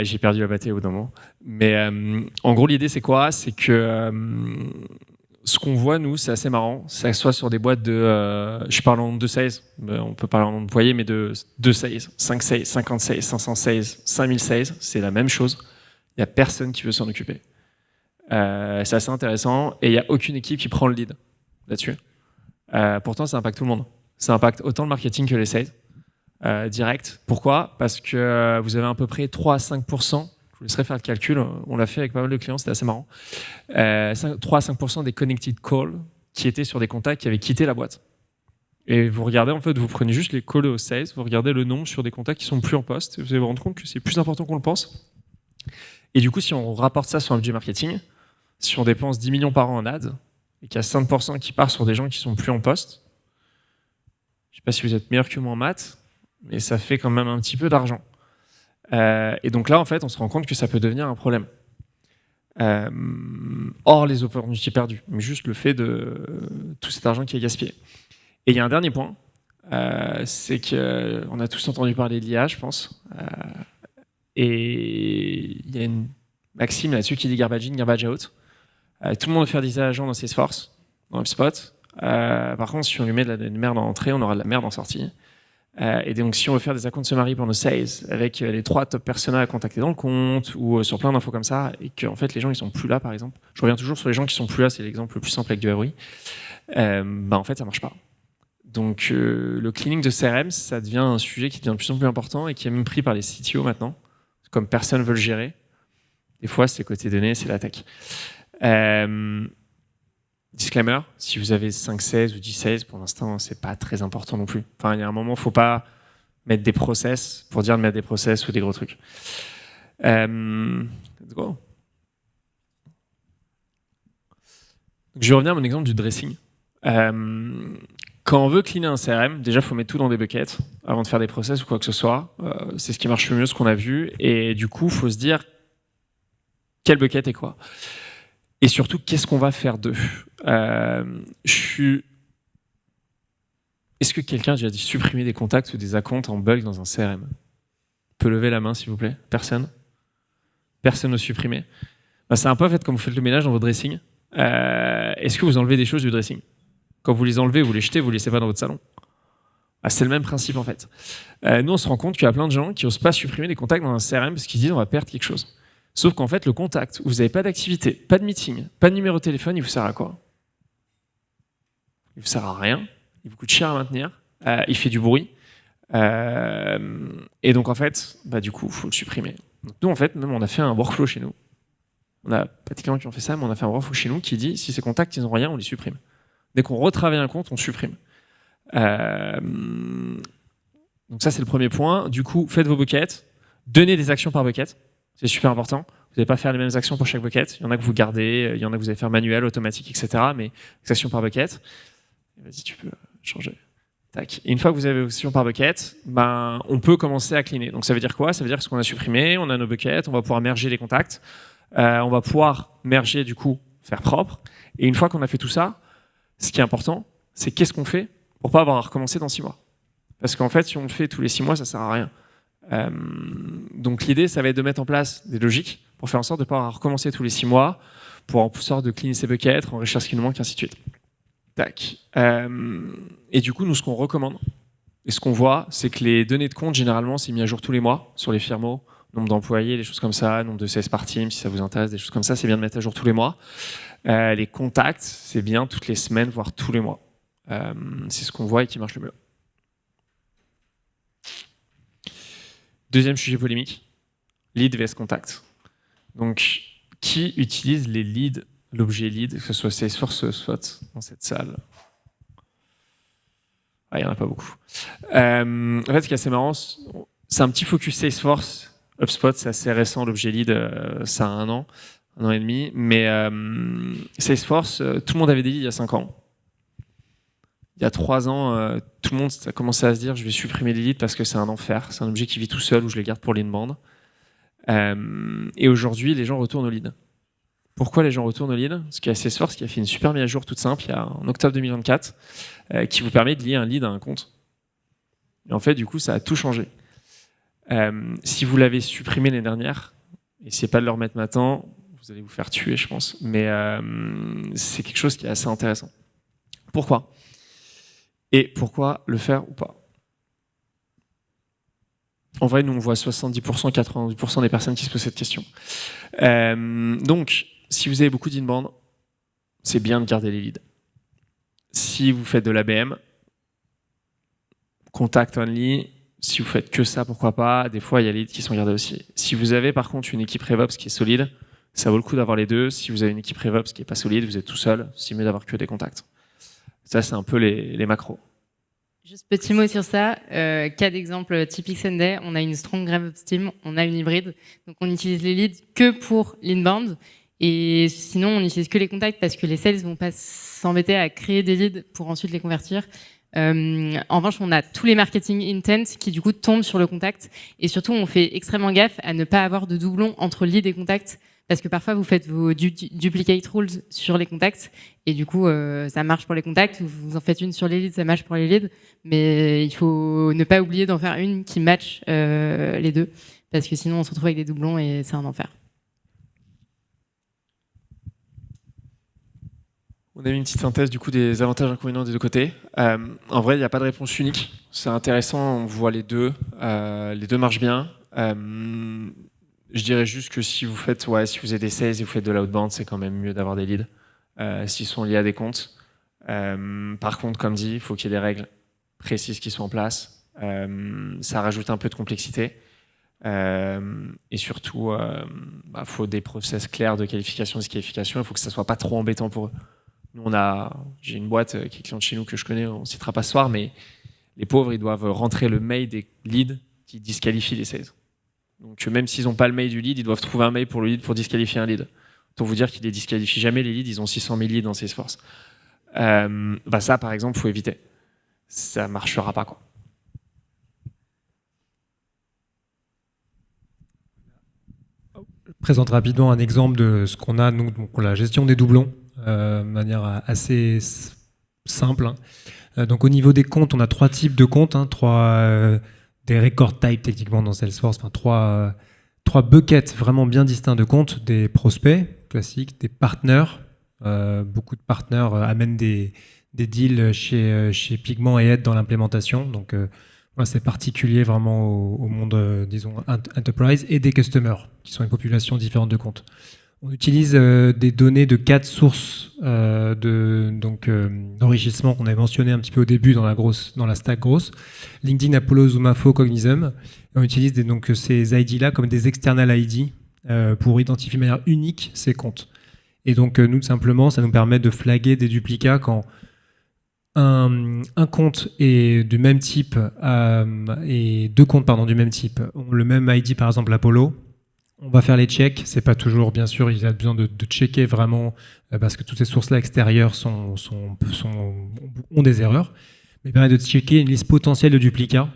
j'ai perdu la bataille au bout d'un moment. Mais en gros, l'idée, c'est quoi? C'est que ce qu'on voit, nous, c'est assez marrant. Ça soit sur des boîtes de... je parle en nombre de sales. On peut parler en nombre d'employés, mais de 2 sales, 5 sales, 50 sales, 500 sales, 5000 sales. C'est la même chose. Il n'y a personne qui veut s'en occuper. C'est assez intéressant. Et il n'y a aucune équipe qui prend le lead là-dessus. Pourtant, ça impacte tout le monde. Ça impacte autant le marketing que les sales. Direct. Pourquoi? Parce que vous avez à peu près 3 à 5%, je vous laisserai faire le calcul, on l'a fait avec pas mal de clients, c'était assez marrant, 3 à 5% des connected calls qui étaient sur des contacts qui avaient quitté la boîte. Et vous regardez, en fait, vous prenez juste les calls aux sales, vous regardez le nombre sur des contacts qui sont plus en poste, et vous allez vous rendre compte que c'est plus important qu'on le pense. Et du coup, si on rapporte ça sur un budget marketing, si on dépense 10 millions par an en ads, et qu'il y a 5% qui part sur des gens qui sont plus en poste, je ne sais pas si vous êtes meilleur que moi en maths, mais ça fait quand même un petit peu d'argent. Et donc là, en fait, on se rend compte que ça peut devenir un problème. Hors les opportunités perdues, mais juste le fait de tout cet argent qui est gaspillé. Et il y a un dernier point, c'est qu'on a tous entendu parler de l'IA, je pense. Et il y a une maxime là-dessus qui dit garbage in, garbage out. Tout le monde veut faire des agents dans Salesforce, dans HubSpot. Par contre, si on lui met de la merde en entrée, on aura de la merde en sortie. Et donc, si on veut faire des accounts summary pour nos sales, avec les 3 top personas à contacter dans le compte, ou sur plein d'infos comme ça, et qu'en fait, les gens, ils sont plus là, par exemple. Je reviens toujours sur les gens qui sont plus là, c'est l'exemple le plus simple avec du Avri. En fait, ça marche pas. Donc, le cleaning de CRM, ça devient un sujet qui devient de plus en plus important et qui est même pris par les CTO maintenant. Comme personne ne veut le gérer. Des fois, c'est côté données, c'est la tech. Disclaimer, si vous avez 5 16 ou 10 16, pour l'instant, c'est pas très important non plus. Enfin, il y a un moment, faut pas mettre des process pour dire de mettre des process ou des gros trucs. Let's go. Donc, je vais revenir à mon exemple du dressing. Quand on veut cleaner un CRM, déjà, il faut mettre tout dans des buckets avant de faire des process ou quoi que ce soit. C'est ce qui marche le mieux, ce qu'on a vu. Et du coup, il faut se dire quel bucket est quoi. Et surtout, qu'est-ce qu'on va faire d'eux. Est-ce que quelqu'un a déjà dit supprimer des contacts ou des accounts en bulk dans un CRM? Peut lever la main, s'il vous plaît? Personne? Personne ne supprimer? C'est un peu en fait comme vous faites le ménage dans votre dressing. Est-ce que vous enlevez des choses du dressing? Quand vous les enlevez, vous les jetez, vous ne les laissez pas dans votre salon. C'est le même principe en fait. Nous, on se rend compte qu'il y a plein de gens qui n'osent pas supprimer des contacts dans un CRM parce qu'ils disent on va perdre quelque chose. Sauf qu'en fait, le contact, où vous n'avez pas d'activité, pas de meeting, pas de numéro de téléphone, il vous sert à quoi? Il vous sert à rien. Il vous coûte cher à maintenir. Il fait du bruit. Et donc en fait, du coup, il faut le supprimer. Donc, nous, en fait, même on a fait un workflow chez nous. On a pas de clients qui ont fait ça, mais on a fait un workflow chez nous qui dit si ces contacts, ils n'ont rien, on les supprime. Dès qu'on retravaille un compte, on supprime. Donc ça, c'est le premier point. Du coup, faites vos buckets. Donnez des actions par bucket. C'est super important. Vous n'allez pas faire les mêmes actions pour chaque bucket. Il y en a que vous gardez, il y en a que vous allez faire manuel, automatique, etc. Mais actions par bucket. Vas-y, tu peux changer. Tac. Et une fois que vous avez vos actions par bucket, on peut commencer à cleaner. Donc ça veut dire quoi? Ça veut dire que ce qu'on a supprimé, on a nos buckets, on va pouvoir merger les contacts. On va pouvoir merger, du coup, faire propre. Et une fois qu'on a fait tout ça, ce qui est important, c'est qu'est-ce qu'on fait pour pas avoir à recommencer dans 6 mois. Parce qu'en fait, si on le fait tous les 6 mois, ça sert à rien. Donc l'idée, ça va être de mettre en place des logiques pour faire en sorte de ne pas avoir à recommencer tous les 6 mois, pour en sorte de cleaner ses buckets, enrichir ce qui nous manque, ainsi de suite. Tac. Et du coup, nous, ce qu'on recommande, et ce qu'on voit, c'est que les données de compte, généralement, c'est mis à jour tous les mois sur les firmos, nombre d'employés, des choses comme ça, nombre de CS par team, si ça vous intéresse, des choses comme ça, c'est bien de mettre à jour tous les mois. Les contacts, c'est bien toutes les semaines, voire tous les mois. C'est ce qu'on voit et qui marche le mieux. Deuxième sujet polémique, lead vs contact. Donc, qui utilise les leads, l'objet lead, que ce soit Salesforce, soit dans cette salle? Il n'y en a pas beaucoup. En fait, ce qui est assez marrant, c'est un petit focus Salesforce. HubSpot, c'est assez récent, l'objet lead, ça a 1 an et demi. Mais Salesforce, tout le monde avait des leads il y a 5 ans. Il y a 3 ans, tout le monde a commencé à se dire je vais supprimer les leads parce que c'est un enfer. C'est un objet qui vit tout seul où je les garde pour l'inbound. Et aujourd'hui, les gens retournent au lead. Pourquoi les gens retournent au lead? Parce qu'il y a Salesforce qui a fait une super mise à jour toute simple en octobre 2024 qui vous permet de lier un lead à un compte. Et en fait, du coup, ça a tout changé. Si vous l'avez supprimé l'année dernière, essayez pas de le remettre maintenant, vous allez vous faire tuer, je pense. Mais c'est quelque chose qui est assez intéressant. Pourquoi? Et pourquoi le faire ou pas? En vrai, nous, on voit 70%, 90% des personnes qui se posent cette question. Donc, si vous avez beaucoup d'inbound, c'est bien de garder les leads. Si vous faites de l'ABM, contact only, si vous faites que ça, pourquoi pas? Des fois, il y a les leads qui sont gardés aussi. Si vous avez par contre une équipe RevOps qui est solide, ça vaut le coup d'avoir les deux. Si vous avez une équipe RevOps qui n'est pas solide, vous êtes tout seul, c'est mieux d'avoir que des contacts. Ça, c'est un peu les macros. Juste petit mot sur ça. Cas d'exemple typique Sunday, on a une strong RevOps team, on a une hybride. Donc, on utilise les leads que pour l'inbound. Et sinon, on n'utilise que les contacts parce que les sales vont pas s'embêter à créer des leads pour ensuite les convertir. En revanche, on a tous les marketing intent qui du coup tombent sur le contact. Et surtout, on fait extrêmement gaffe à ne pas avoir de doublons entre lead et contact parce que parfois vous faites vos duplicate rules sur les contacts et du coup ça marche pour les contacts, vous en faites une sur les leads, ça marche pour les leads, mais il faut ne pas oublier d'en faire une qui match les deux, parce que sinon on se retrouve avec des doublons et c'est un enfer. On a mis une petite synthèse du coup des avantages et inconvénients des deux côtés. En vrai, il n'y a pas de réponse unique. C'est intéressant, on voit les deux marchent bien. Je dirais juste que si vous avez des sales et vous faites de l'outbound, c'est quand même mieux d'avoir des leads s'ils sont liés à des comptes. Par contre, comme dit, il faut qu'il y ait des règles précises qui soient en place. Ça rajoute un peu de complexité. Et surtout, faut des process clairs de qualification et disqualification. Il faut que ça soit pas trop embêtant pour eux. Nous, j'ai une boîte qui est cliente chez nous que je connais, on ne citera pas ce soir, mais les pauvres, ils doivent rentrer le mail des leads qui disqualifient les sales. Donc même s'ils n'ont pas le mail du lead, ils doivent trouver un mail pour le lead pour disqualifier un lead. Autant vous dire qu'ils les disqualifient jamais, les leads, ils ont 600 000 leads dans Salesforce. Ça, par exemple, il faut éviter. Ça ne marchera pas, quoi. Je présente rapidement un exemple de ce qu'on a, nous, donc la gestion des doublons, de manière assez simple. Donc au niveau des comptes, on a 3 types de comptes, des record types techniquement dans Salesforce, trois buckets vraiment bien distincts de comptes, des prospects classiques, des partenaires. Beaucoup de partenaires amènent des deals chez Pigment et aident dans l'implémentation. Donc c'est particulier vraiment au monde, disons, enterprise, et des customers, qui sont une population différente de comptes. On utilise des données de 4 sources d'enrichissement qu'on avait mentionné un petit peu au début dans la stack grosse. LinkedIn, Apollo, Zoomafo, Cognism. Et on utilise ces ID-là comme des external ID pour identifier de manière unique ces comptes. Et donc, nous, tout simplement, ça nous permet de flaguer des duplicats quand un compte est du même type et 2 comptes du même type ont le même ID, par exemple Apollo. On va faire les checks, c'est pas toujours, bien sûr, il y a besoin de checker vraiment parce que toutes ces sources-là extérieures ont des erreurs, mais permet de checker une liste potentielle de duplicats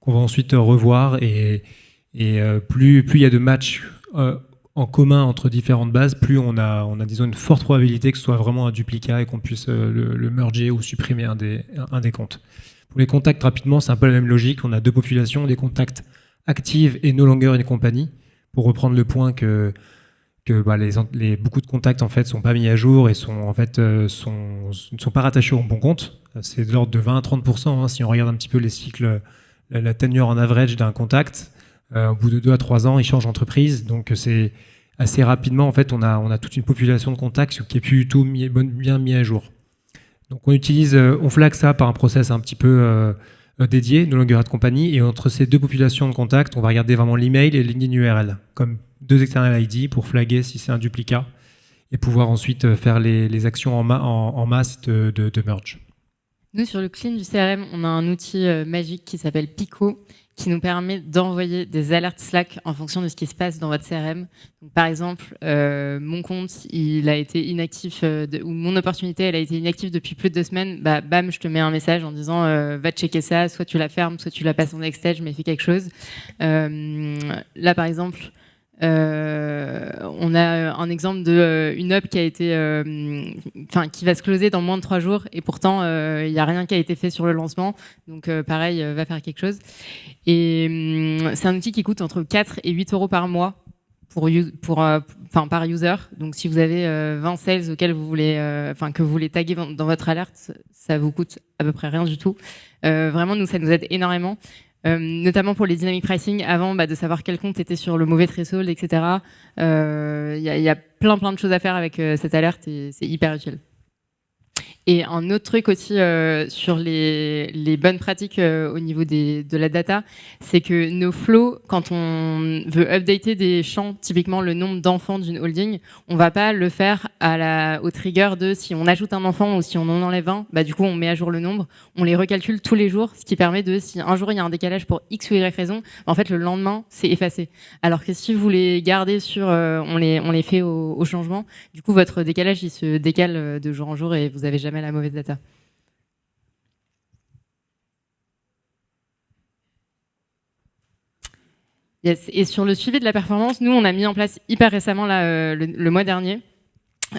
qu'on va ensuite revoir et plus il y a de matchs en commun entre différentes bases, plus on a disons une forte probabilité que ce soit vraiment un duplicat et qu'on puisse le merger ou supprimer un des comptes. Pour les contacts, rapidement, c'est un peu la même logique. On a 2 populations, des contacts actives et no longer in company. Pour reprendre le point que beaucoup de contacts en fait sont pas mis à jour et ne sont pas rattachés au bon compte. C'est de l'ordre de 20 à 30%, si on regarde un petit peu les cycles, la tenure en average d'un contact. Au bout de 2 à 3 ans, il change d'entreprise. Donc c'est assez rapidement, en fait, on a toute une population de contacts qui est plus du tout bien mis à jour. Donc on flag ça par un process un petit peu dédié, no longer at company, et entre ces 2 populations de contacts, on va regarder vraiment l'email et LinkedIn URL comme 2 external ID pour flaguer si c'est un duplicat et pouvoir ensuite faire les actions en masse de merge. Nous, sur le clean du CRM, on a un outil magique qui s'appelle Pico, qui nous permet d'envoyer des alertes Slack en fonction de ce qui se passe dans votre CRM. Donc, par exemple, mon compte, il a été inactif, ou mon opportunité, elle a été inactive depuis plus de 2 semaines. Bam, je te mets un message en disant va checker ça, soit tu la fermes, soit tu la passes en next stage, mais fais quelque chose. Là, par exemple, on a un exemple d'une up qui a été, qui va se closer dans moins de 3 jours, et pourtant il n'y a rien qui a été fait sur le lancement. Donc pareil, va faire quelque chose. Et c'est un outil qui coûte entre 4 et 8 euros par mois par user. Donc si vous avez 20 sales auxquels vous voulez, que vous voulez taguer dans votre alerte, ça vous coûte à peu près rien du tout. Vraiment, nous, ça nous aide énormément. Notamment pour les dynamic pricing, avant de savoir quel compte était sur le mauvais threshold, etc. Il y a plein de choses à faire avec cette alerte et c'est hyper utile. Et un autre truc aussi sur les bonnes pratiques au niveau de la data, c'est que nos flows, quand on veut updater des champs, typiquement le nombre d'enfants d'une holding, on va pas le faire au trigger de si on ajoute un enfant ou si on en enlève un, du coup on met à jour le nombre, on les recalcule tous les jours, ce qui permet de, si un jour il y a un décalage pour X ou Y raison, en fait le lendemain c'est effacé. Alors que si vous les gardez on les fait au changement, du coup votre décalage il se décale de jour en jour et vous avez jamais la mauvaise data. Yes. Et sur le suivi de la performance, nous, on a mis en place hyper récemment, là, le mois dernier,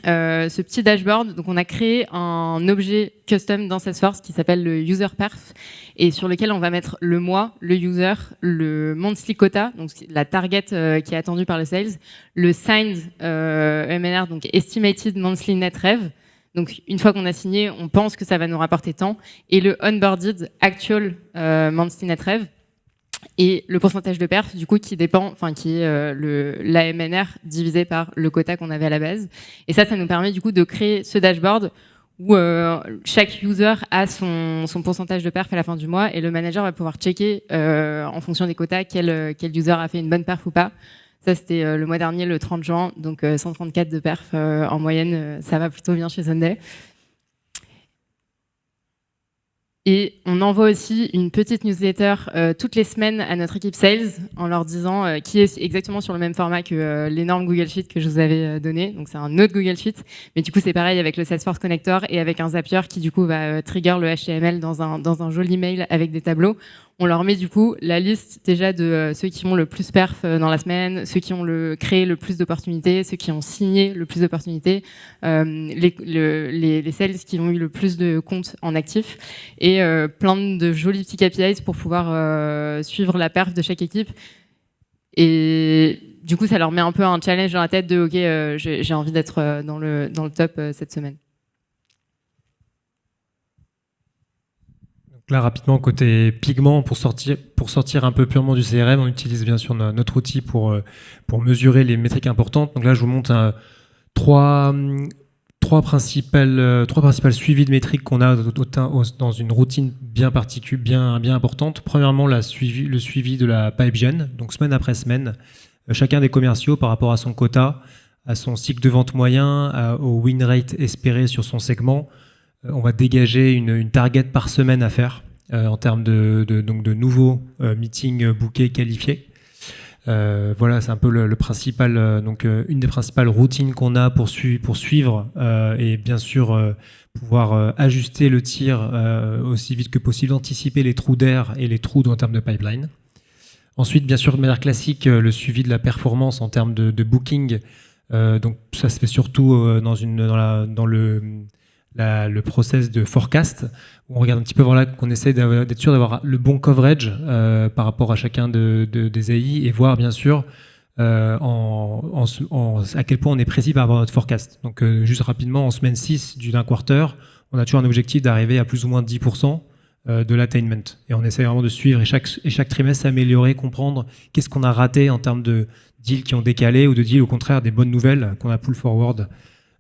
ce petit dashboard. Donc, on a créé un objet custom dans Salesforce qui s'appelle le user perf et sur lequel on va mettre le mois, le user, le monthly quota, donc la target qui est attendue par le sales, le signed MNR, donc estimated monthly net rev. Donc, une fois qu'on a signé, on pense que ça va nous rapporter tant, et le onboarded actual monthly net rev. Et le pourcentage de perf, du coup, qui dépend, enfin, qui est l'AMNR divisé par le quota qu'on avait à la base. Et ça nous permet, du coup, de créer ce dashboard où chaque user a son pourcentage de perf à la fin du mois et le manager va pouvoir checker en fonction des quotas quel user a fait une bonne perf ou pas. Ça, c'était le mois dernier, le 30 juin, donc 134 de perf en moyenne, ça va plutôt bien chez Sunday. Et on envoie aussi une petite newsletter toutes les semaines à notre équipe sales en leur disant qui est exactement sur le même format que l'énorme Google Sheet que je vous avais donné. Donc c'est un autre Google Sheet, mais du coup c'est pareil avec le Salesforce Connector et avec un Zapier qui du coup va trigger le HTML dans un joli mail avec des tableaux. On leur met du coup la liste déjà de ceux qui ont le plus perf dans la semaine, ceux qui ont créé le plus d'opportunités, ceux qui ont signé le plus d'opportunités, les sales qui ont eu le plus de comptes en actif et plein de jolis petits KPIs pour pouvoir suivre la perf de chaque équipe. Et du coup, ça leur met un peu un challenge dans la tête de « Ok, j'ai envie d'être dans le top cette semaine ». Là, rapidement, côté Pigment, pour sortir un peu purement du CRM, on utilise bien sûr notre outil pour mesurer les métriques importantes. Donc là, je vous montre trois principales suivis de métriques qu'on a dans une routine bien particulière, bien importante. Premièrement, le suivi de la pipe gen, donc semaine après semaine, chacun des commerciaux par rapport à son quota, à son cycle de vente moyen, au win rate espéré sur son segment. On va dégager une target par semaine à faire en termes de nouveaux meetings bookés qualifiés. Voilà, c'est un peu le principal, une des principales routines qu'on a pour suivre et bien sûr pouvoir ajuster le tir aussi vite que possible, anticiper les trous d'air et les trous en termes de pipeline. Ensuite, bien sûr, de manière classique, le suivi de la performance en termes de booking. Donc ça se fait surtout dans le process de forecast, où on regarde un petit peu qu'on essaie d'être sûr d'avoir le bon coverage par rapport à chacun des AI et voir bien sûr à quel point on est précis par rapport à notre forecast. Donc juste rapidement, en semaine 6 d'un quarter, on a toujours un objectif d'arriver à plus ou moins 10% de l'attainment. Et on essaie vraiment de suivre et chaque trimestre s'améliorer, comprendre qu'est-ce qu'on a raté en termes de deals qui ont décalé ou de deals au contraire des bonnes nouvelles qu'on a pull forward.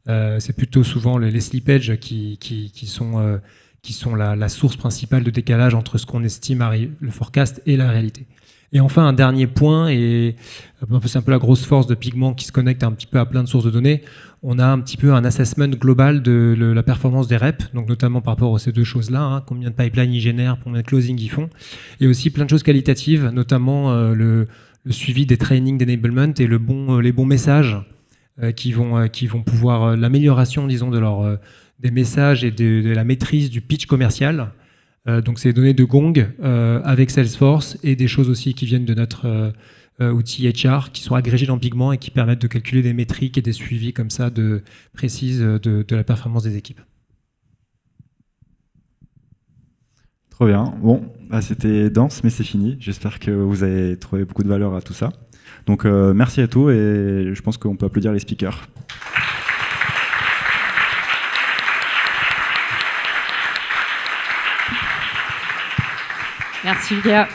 C'est plutôt souvent les slippages qui sont la source principale de décalage entre ce qu'on estime le forecast et la réalité. Et enfin, un dernier point, et c'est un peu la grosse force de Pigment qui se connecte un petit peu à plein de sources de données, on a un petit peu un assessment global de la performance des reps, donc notamment par rapport à ces deux choses-là, combien de pipeline ils génèrent, combien de closing ils font, et aussi plein de choses qualitatives, notamment le suivi des trainings d'enablement et les bons messages qui vont pouvoir l'amélioration, disons, des messages et de la maîtrise du pitch commercial. Donc c'est des données de Gong avec Salesforce et des choses aussi qui viennent de notre outil HR qui sont agrégés dans Pigment et qui permettent de calculer des métriques et des suivis comme ça précises de la performance des équipes. Trop bien. Bon, c'était dense, mais c'est fini. J'espère que vous avez trouvé beaucoup de valeur à tout ça. Donc merci à tous et je pense qu'on peut applaudir les speakers. Merci Lucas.